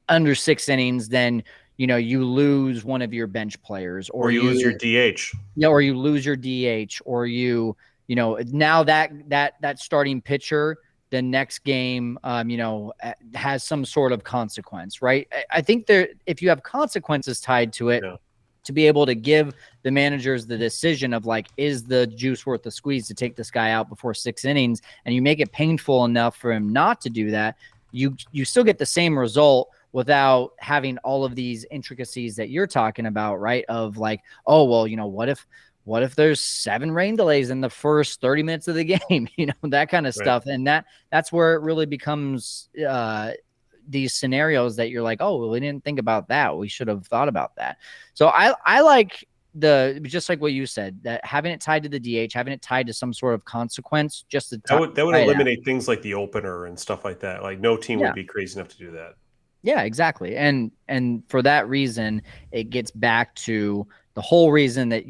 under 6 innings, then you lose one of your bench players, or you lose your DH. Yeah, or you lose your DH, or now that starting pitcher the next game, has some sort of consequence, right? I think if you have consequences tied to it, to be able to give the managers the decision of like, is the juice worth the squeeze to take this guy out before 6 innings, and you make it painful enough for him not to do that, you still get the same result without having all of these intricacies that you're talking about, right? Of like, oh, well, what if there's 7 rain delays in the first 30 minutes of the game, that kind of stuff. And that's where it really becomes these scenarios that you're like, oh, well, we didn't think about that. We should have thought about that. So I like just like what you said, that having it tied to the DH, having it tied to some sort of consequence, just to that would eliminate things like the opener and stuff like that. Like no team would be crazy enough to do that. Yeah, exactly. And for that reason, it gets back to the whole reason that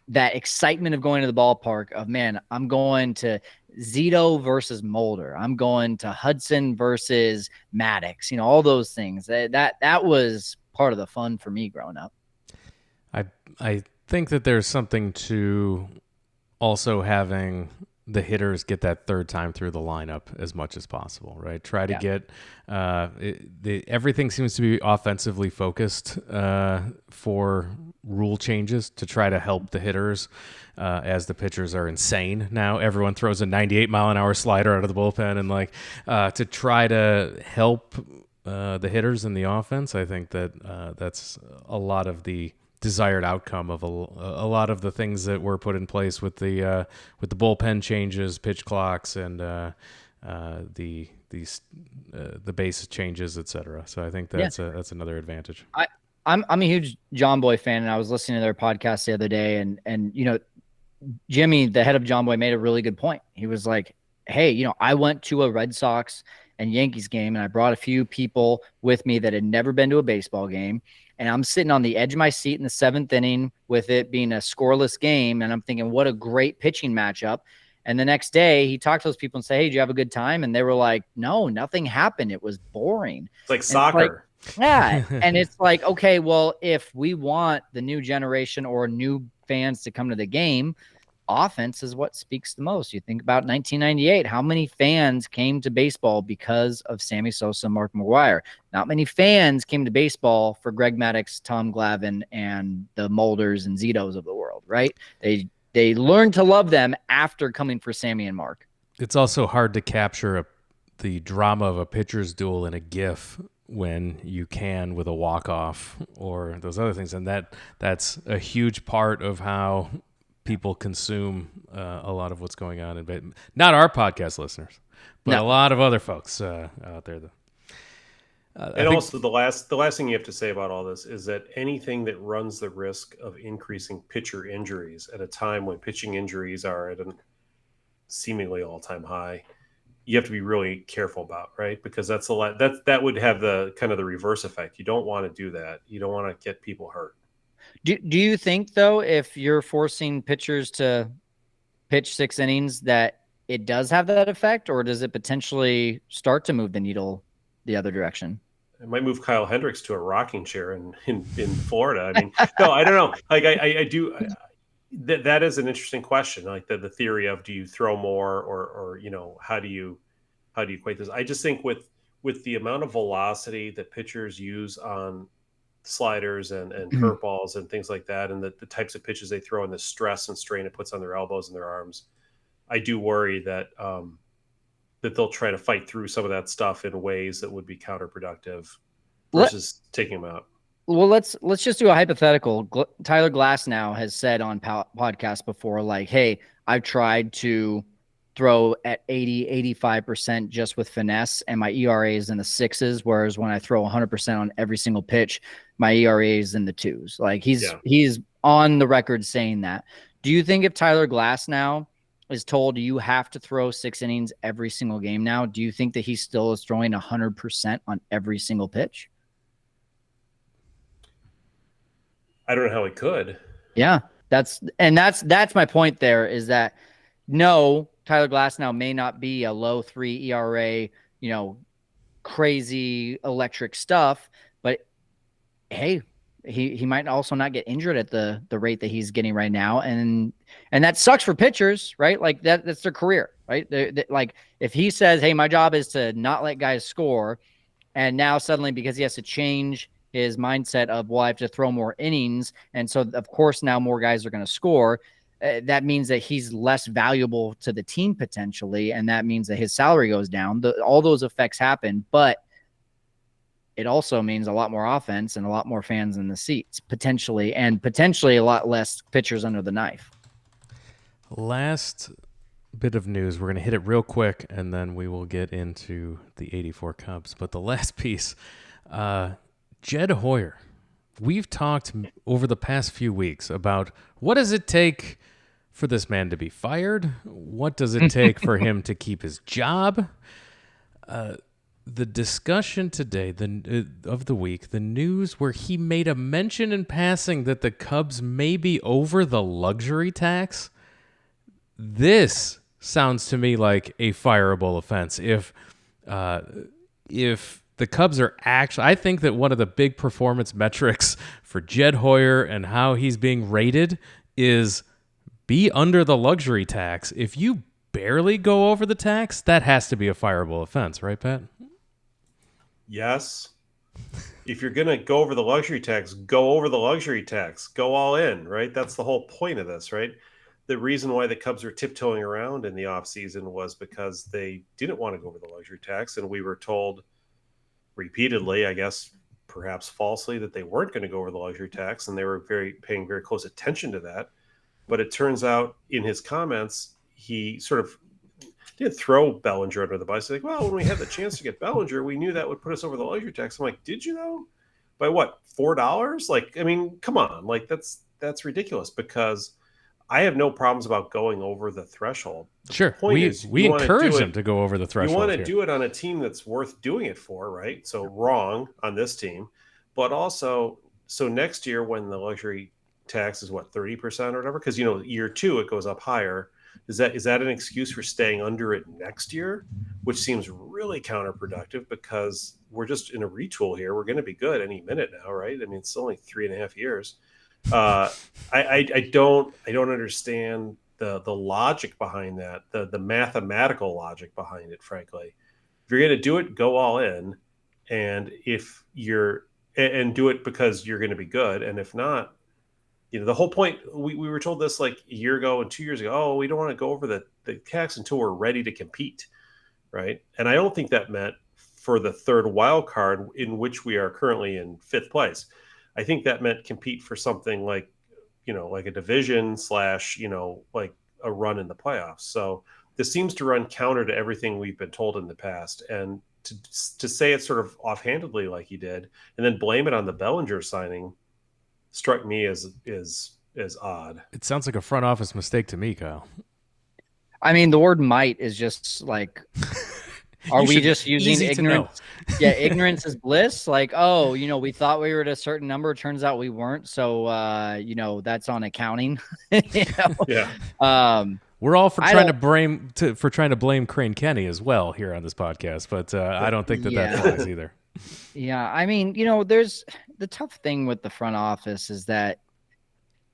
that excitement of going to the ballpark of, man, I'm going to Zito versus Mulder. I'm going to Hudson versus Maddox. All those things. That was part of the fun for me growing up. I think that there's something to also having the hitters get that third time through the lineup as much as possible, right? Try to get everything seems to be offensively focused for rule changes to try to help the hitters as the pitchers are insane. Now everyone throws a 98 mile an hour slider out of the bullpen and to try to help the hitters in the offense. I think that that's a lot of the desired outcome of a lot of the things that were put in place with the bullpen changes, pitch clocks, and the base changes, etc. So I think that's another advantage. I'm a huge John Boy fan, and I was listening to their podcast the other day, and Jimmy, the head of John Boy, made a really good point. He was like, hey, I went to a Red Sox and Yankees game, and I brought a few people with me that had never been to a baseball game. And I'm sitting on the edge of my seat in the 7th inning with it being a scoreless game. And I'm thinking, what a great pitching matchup. And the next day he talked to those people and said, hey, did you have a good time? And they were like, no, nothing happened. It was boring. It's like soccer. And it's like, okay, well, if we want the new generation or new fans to come to the game, offense is what speaks the most. You think about 1998, how many fans came to baseball because of Sammy Sosa, Mark McGwire? Not many fans came to baseball for Greg Maddux, Tom Glavine, and the Mulders and Zitos of the world, right? They learned to love them after coming for Sammy and Mark. It's also hard to capture the drama of a pitcher's duel in a GIF when you can with a walk-off or those other things. And that's a huge part of how people consume a lot of what's going on, but not our podcast listeners, but a lot of other folks out there. And also the last thing you have to say about all this is that anything that runs the risk of increasing pitcher injuries at a time when pitching injuries are at a seemingly all-time high, you have to be really careful about, right? Because that's a lot that would have the kind of the reverse effect. You don't want to do that. You don't want to get people hurt. Do you think, though, if you're forcing pitchers to pitch 6 innings, that it does have that effect, or does it potentially start to move the needle the other direction? It might move Kyle Hendricks to a rocking chair in Florida. I mean, no, I don't know. Like I do. That is an interesting question. Like the theory of, do you throw more or how do you equate this? I just think with the amount of velocity that pitchers use on sliders and curveballs and things like that, and the types of pitches they throw and the stress and strain it puts on their elbows and their arms, I do worry that that they'll try to fight through some of that stuff in ways that would be counterproductive versus taking them out. Well, let's just do a hypothetical. Tyler Glasnow has said on podcasts before, like, hey, I've tried to throw at 80-85% just with finesse, and my ERA is in the 6s, whereas when I throw 100% on every single pitch, my ERA is in the 2s. Like he's on the record saying that. Do you think if Tyler Glasnow is told you have to throw 6 innings every single game now, do you think that he still is throwing 100% on every single pitch? I don't know how he could. Yeah. That's my point there, is that no, Tyler Glasnow may not be a low 3 ERA, crazy electric stuff, but hey, he might also not get injured at the rate that he's getting right now. And that sucks for pitchers, right? Like that's their career, right? Like if he says, hey, my job is to not let guys score, and now suddenly because he has to change his mindset of, well, I have to throw more innings, and so of course now more guys are going to score, that means that he's less valuable to the team potentially, and that means that his salary goes down. All those effects happen, but it also means a lot more offense and a lot more fans in the seats potentially, and potentially a lot less pitchers under the knife. Last bit of news. We're going to hit it real quick, and then we will get into the 84 Cubs. But the last piece, Jed Hoyer. We've talked over the past few weeks about what does it take for this man to be fired? What does it take for him to keep his job? The discussion today of the week, the news where he made a mention in passing that the Cubs may be over the luxury tax. This sounds to me like a fireable offense. If the Cubs are actually, I think that one of the big performance metrics for Jed Hoyer and how he's being rated is be under the luxury tax. If you barely go over the tax, that has to be a fireable offense, right, Pat? Yes. If you're going to go over the luxury tax, go over the luxury tax. Go all in, right? That's the whole point of this, right? The reason why the Cubs were tiptoeing around in the offseason was because they didn't want to go over the luxury tax, and we were told repeatedly, I guess perhaps falsely, that they weren't going to go over the luxury tax, and they were paying very close attention to that. But it turns out in his comments, he sort of didn't throw Bellinger under the bus. He's like, well, when we had the chance to get Bellinger, we knew that would put us over the luxury tax. I'm like, did you though? By what, $4? Like, I mean, come on. Like, that's ridiculous, because I have no problems about going over the threshold. Sure. We encourage him to go over the threshold. You want to do it on a team that's worth doing it for, right? So wrong on this team. But also, so next year when the luxury tax is what, 30% or whatever? Because, year 2, it goes up higher. Is that an excuse for staying under it next year? Which seems really counterproductive, because we're just in a retool here. We're going to be good any minute now, right? I mean, it's only 3.5 years. I don't understand the logic behind that, the mathematical logic behind it, frankly. If you're going to do it, go all in, and do it because you're going to be good. And if not, the whole point, we were told this like a year ago and 2 years ago, oh, we don't want to go over the tax until we're ready to compete, right? And I don't think that meant for the third wild card, in which we are currently in 5th place. I think that meant compete for something like, like a division / like a run in the playoffs. So this seems to run counter to everything we've been told in the past. And to say it sort of offhandedly like he did, and then blame it on the Bellinger signing, struck me as odd. It sounds like a front office mistake to me, Kyle. I mean, the word might is just like, are we just using ignorance? Yeah, ignorance is bliss. Like, oh, we thought we were at a certain number. Turns out we weren't. So, that's on accounting. Yeah. We're all for trying to blame Crane Kenny as well here on this podcast, but I don't think that flies either. Yeah, I mean, there's the tough thing with the front office is that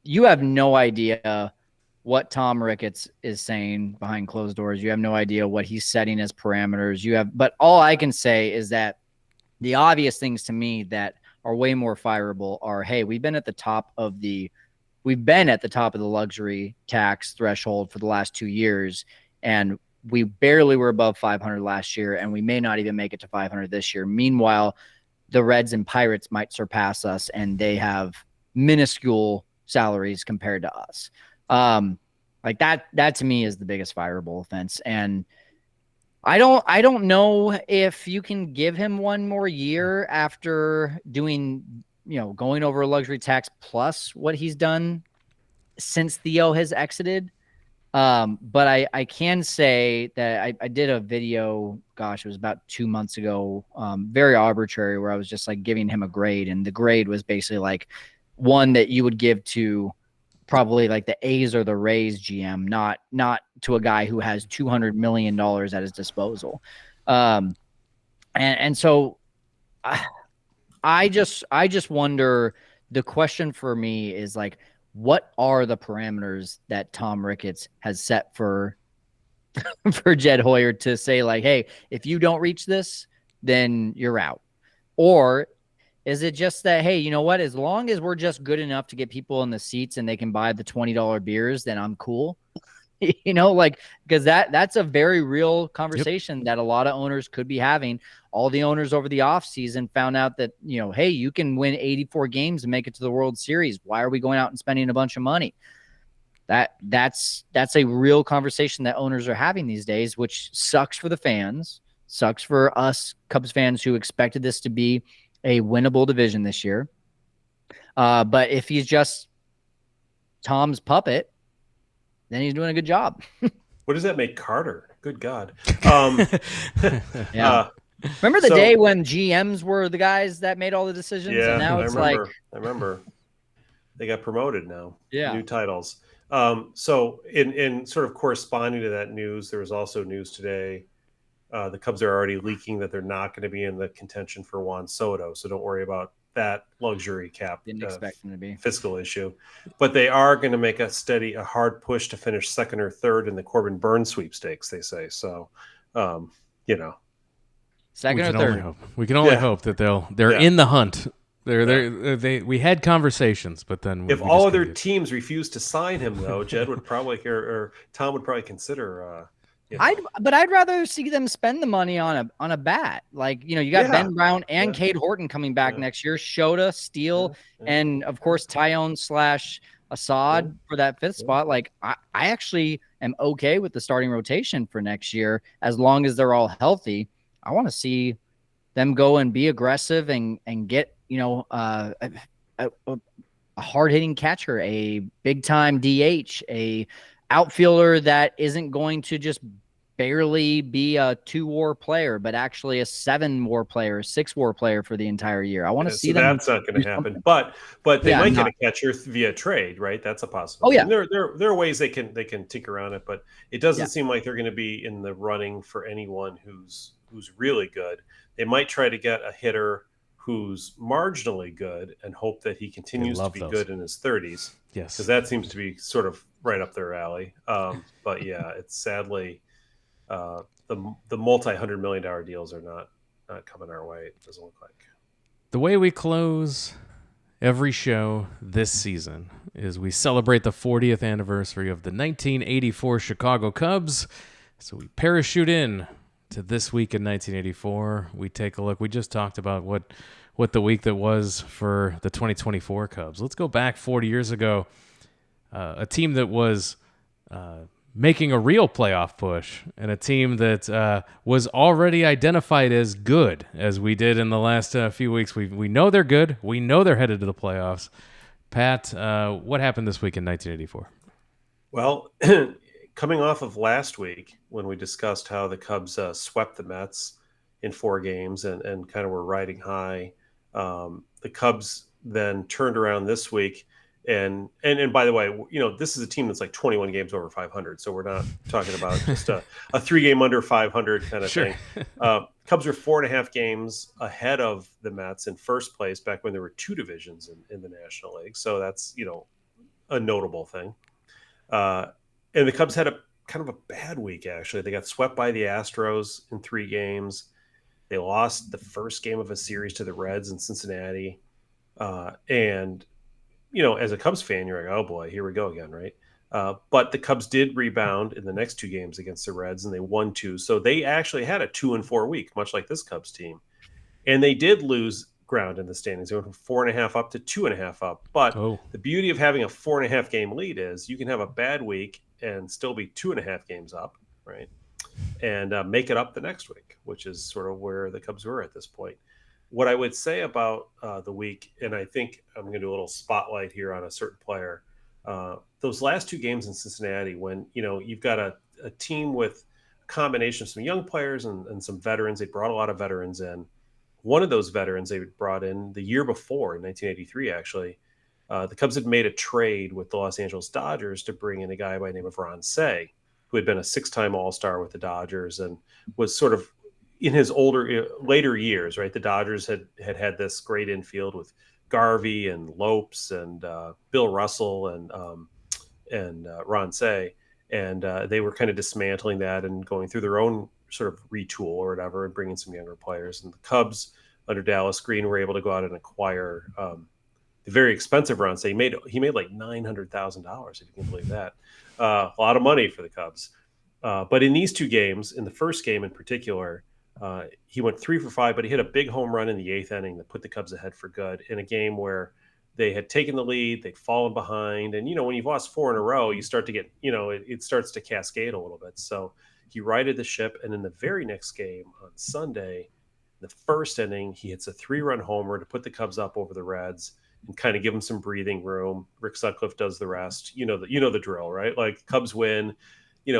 you have no idea what Tom Ricketts is saying behind closed doors. You have no idea what he's setting as parameters. But all I can say is that the obvious things to me that are way more fireable are, hey, we've been at the top of the luxury tax threshold for the last 2 years, and we barely were above 500 last year, and we may not even make it to 500 this year. Meanwhile, the Reds and Pirates might surpass us, and they have minuscule salaries compared to us. Like that to me is the biggest fireable offense. And I don't know if you can give him one more year after doing, going over a luxury tax plus what he's done since Theo has exited. But I can say that I did a video, gosh, it was about 2 months ago, very arbitrary, where I was just like giving him a grade. And the grade was basically like one that you would give to probably like the A's or the Rays GM, not to a guy who has $200 million at his disposal. And so I just wonder, the question for me is like, what are the parameters that Tom Ricketts has set for Jed Hoyer to say like, hey, if you don't reach this, then you're out? Or is it just that, hey, you know what? As long as we're just good enough to get people in the seats and they can buy the $20 beers, then I'm cool. Like, because that's a very real conversation that a lot of owners could be having. All the owners over the offseason found out that, hey, you can win 84 games and make it to the World Series. Why are we going out and spending a bunch of money? That's a real conversation that owners are having these days, which sucks for the fans, sucks for us Cubs fans who expected this to be a winnable division this year. But if he's just Tom's puppet, then he's doing a good job. What does that make Carter? Good God. Yeah. Remember the day when GMs were the guys that made all the decisions? Yeah, and now it's I remember. They got promoted now. Yeah. New titles. So in sort of corresponding to that news, there was also news today. The Cubs are already leaking that they're not going to be in the contention for Juan Soto. So don't worry about that luxury cap. Didn't expect them to be fiscal issue, but they are going to make a hard push to finish second or third in the Corbin Burns sweepstakes, they say. So, second or third. We can only hope that they're in the hunt. We had conversations, but then if all other teams refuse to sign him, though, Jed would probably or Tom would probably consider. I'd rather see them spend the money on a bat. Like, you got Ben Brown and Cade Horton coming back next year, Shota, Steele, and of course Tyone/Assad for that fifth spot. Like, I actually am okay with the starting rotation for next year as long as they're all healthy. I want to see them go and be aggressive and get a hard-hitting catcher, a big-time DH, a outfielder that isn't going to just barely be a 2-WAR player, but actually a 7-WAR player, 6-WAR player for the entire year. I want to see them. That's not going to happen, but they might get a catcher via trade, right? That's a possibility. Oh yeah, there are ways they can tinker around it, but it doesn't seem like they're going to be in the running for anyone who's really good. They might try to get a hitter who's marginally good and hope that he continues to be good in his 30s. Yes, because that seems to be sort of right up their alley. But yeah, it's sadly the multi-$100 million deals are not coming our way. It doesn't look like. The way we close every show this season is we celebrate the 40th anniversary of the 1984 Chicago Cubs. So we parachute in to this week in 1984. We take a look. We just talked about what the week that was for the 2024 Cubs. Let's go back 40 years ago. A team that was making a real playoff push, and a team that was already identified as good, as we did in the last few weeks. We know they're good. We know they're headed to the playoffs. Pat, what happened this week in 1984? Well, coming off of last week when we discussed how the Cubs swept the Mets in 4 games and kind of were riding high, the Cubs then turned around this week. And by the way, this is a team that's like 21 games over 500. So we're not talking about just a 3-game under 500 kind of thing. Cubs are 4.5 games ahead of the Mets in first place back when there were 2 divisions in the National League. So that's, a notable thing. And the Cubs had a kind of a bad week, actually. They got swept by the Astros in 3 games. They lost the first game of a series to the Reds in Cincinnati. And as a Cubs fan, you're like, oh boy, here we go again, right? But the Cubs did rebound in the next 2 games against the Reds, and they won 2. So they actually had a 2-4 week, much like this Cubs team. And they did lose ground in the standings. They went from 4.5 up to 2.5 up. But the beauty of having a 4.5 game lead is you can have a bad week and still be 2.5 games up, right? And make it up the next week, which is sort of where the Cubs were at this point. What I would say about the week, and I think I'm going to do a little spotlight here on a certain player, those last 2 games in Cincinnati, when you've got a team with a combination of some young players and some veterans. They brought a lot of veterans in. One of those veterans they brought in the year before, in 1983, actually, The Cubs had made a trade with the Los Angeles Dodgers to bring in a guy by the name of Ron Cey, who had been a 6-time All-Star with the Dodgers and was sort of in his later years, right? The Dodgers had this great infield with Garvey and Lopes and Bill Russell and Ron Cey, and they were kind of dismantling that and going through their own sort of retool or whatever and bringing some younger players. And the Cubs under Dallas Green were able to go out and acquire the very expensive Ron Cey. He made like $900,000, if you can believe that. A lot of money for the Cubs. But in these 2 games, in the first game in particular, he went 3 for 5, but he hit a big home run in the 8th inning that put the Cubs ahead for good in a game where they had taken the lead, they'd fallen behind. And, when you've lost 4 in a row, you start to get, it starts to cascade a little bit. So he righted the ship. And in the very next game on Sunday, the first inning, he hits a 3-run homer to put the Cubs up over the Reds and kind of give them some breathing room. Rick Sutcliffe does the rest. You know the drill, right? Like Cubs win,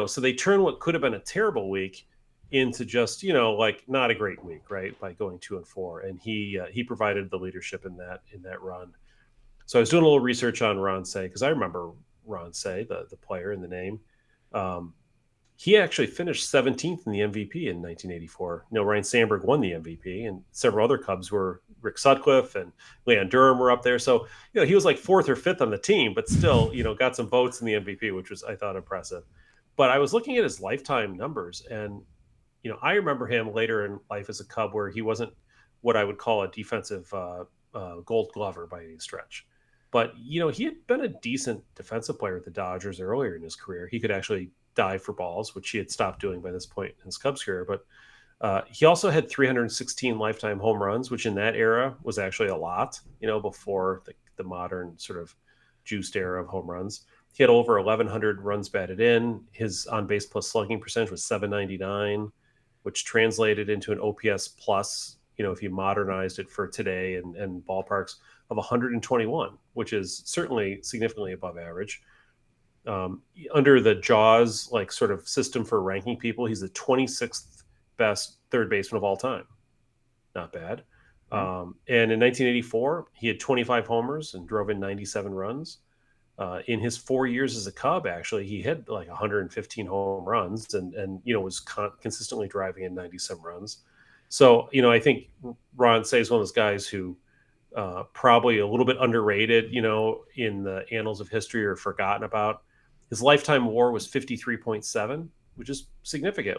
so they turn what could have been a terrible week into just, like not a great week, right? By going 2-4. And he provided the leadership in that run. So I was doing a little research on Ron Cey because I remember Ron Cey, the player and the name. He actually finished 17th in the MVP in 1984. Ryan Sandberg won the MVP, and several other Cubs were Rick Sutcliffe and Leon Durham were up there. So, he was like 4th or 5th on the team, but still, got some votes in the MVP, which was, I thought, impressive. But I was looking at his lifetime numbers, and, I remember him later in life as a Cub where he wasn't what I would call a defensive gold glover by any stretch. But, he had been a decent defensive player at the Dodgers earlier in his career. He could actually dive for balls, which he had stopped doing by this point in his Cubs career. But he also had 316 lifetime home runs, which in that era was actually a lot, before the modern sort of juiced era of home runs. He had over 1,100 runs batted in. His on-base plus slugging percentage was .799, which translated into an OPS plus, if you modernized it for today and ballparks, of 121, which is certainly significantly above average. Under the JAWS sort of system for ranking people, he's the 26th best third baseman of all time. Not bad. And in 1984, he had 25 homers and drove in 97 runs. In his 4 years as a Cub, actually, he hit 115 home runs and was consistently driving in 97 runs. So, I think Ron Cey is one of those guys who probably a little bit underrated, in the annals of history or forgotten about. His lifetime WAR was 53.7, which is significant.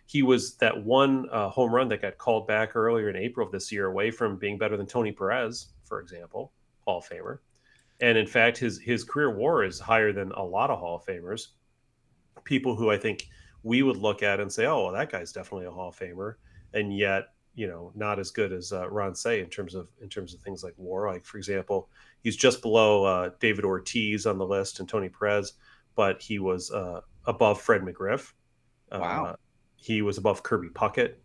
He was that one home run that got called back earlier in April of this year away from being better than Tony Perez, for example, Hall of Famer. And in fact, his career WAR is higher than a lot of Hall of Famers, people who I think we would look at and say, oh, well, that guy's definitely a Hall of Famer. And yet, not as good as Ron Cey in terms of things like WAR. For example, he's just below David Ortiz on the list and Tony Perez, but he was above Fred McGriff. Wow. He was above Kirby Puckett,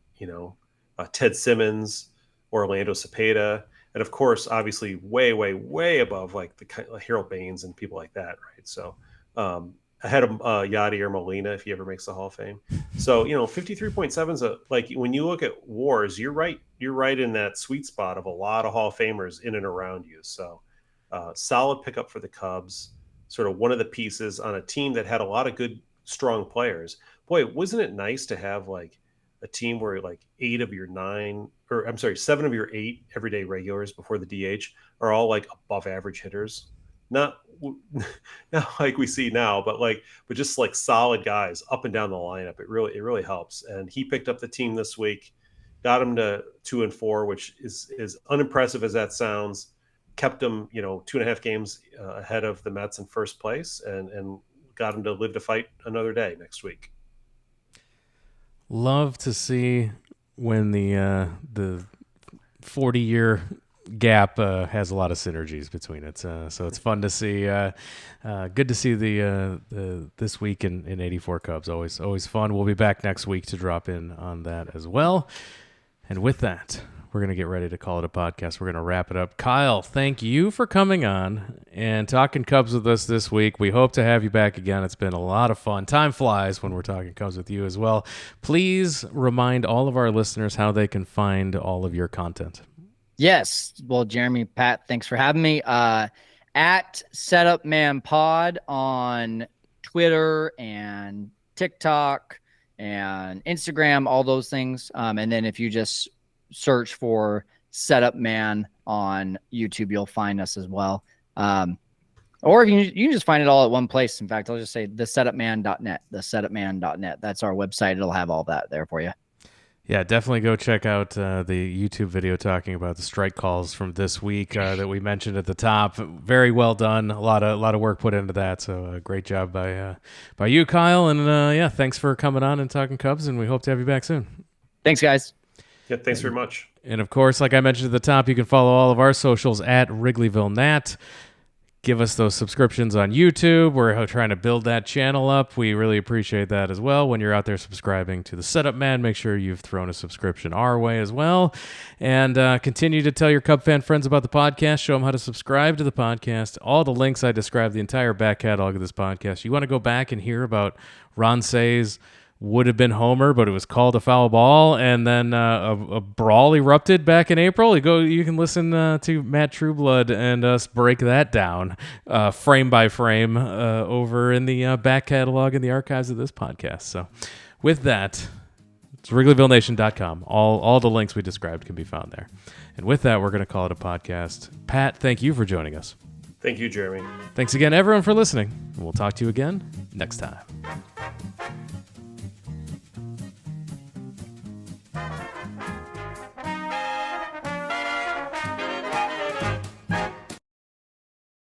Ted Simmons, Orlando Cepeda, and of course, obviously, way, way, way above the Harold Baines and people like that, right? So ahead of Yadier Molina, if he ever makes the Hall of Fame. So 53.7 is when you look at WARs, you're right in that sweet spot of a lot of Hall of Famers in and around you. So solid pickup for the Cubs. Sort of one of the pieces on a team that had a lot of good, strong players. Boy, wasn't it nice to have a team where 7 of your 8 everyday regulars before the DH are all above average hitters. Not like we see now, but just solid guys up and down the lineup. It really helps. And he picked up the team this week, got him to 2-4, which is unimpressive as that sounds. Kept them, 2.5 games ahead of the Mets in first place, and got them to live to fight another day next week. Love to see when the 40-year gap has a lot of synergies between it. So it's fun to see. Good to see the this week in 84 Cubs. Always fun. We'll be back next week to drop in on that as well. And with that, we're going to get ready to call it a podcast. We're going to wrap it up. Kyle, thank you for coming on and talking Cubs with us this week. We hope to have you back again. It's been a lot of fun. Time flies when we're talking Cubs with you as well. Please remind all of our listeners how they can find all of your content. Yes. Well, Jeremy, Pat, thanks for having me. at Setup Man Pod on Twitter and TikTok and Instagram, all those things. And then if you just search for Setup Man on YouTube, you'll find us as well. Or if you can just find it all at one place. In fact, I'll just say thesetupman.net, thesetupman.net. That's our website. It'll have all that there for you. Yeah, definitely go check out the YouTube video talking about the strike calls from this week that we mentioned at the top. Very well done. A lot of work put into that. So great job by you, Kyle. And yeah, thanks for coming on and talking Cubs. And we hope to have you back soon. Thanks, guys. Yeah, thanks very much. And of course, like I mentioned at the top, you can follow all of our socials at Wrigleyville Nat. Give us those subscriptions on YouTube. We're trying to build that channel up. We really appreciate that as well. When you're out there subscribing to the Setup Man, make sure you've thrown a subscription our way as well. And continue to tell your Cub fan friends about the podcast. Show them how to subscribe to the podcast. All the links I described, the entire back catalog of this podcast. You want to go back and hear about Ron Say's would have been homer, but it was called a foul ball, and then a brawl erupted back in April. You can listen to Matt Trueblood and us break that down frame by frame over in the back catalog in the archives of this podcast. So with that, it's WrigleyvilleNation.com. All the links we described can be found there. And with that, we're going to call it a podcast. Pat, thank you for joining us. Thank you, Jeremy. Thanks again, everyone, for listening. We'll talk to you again next time.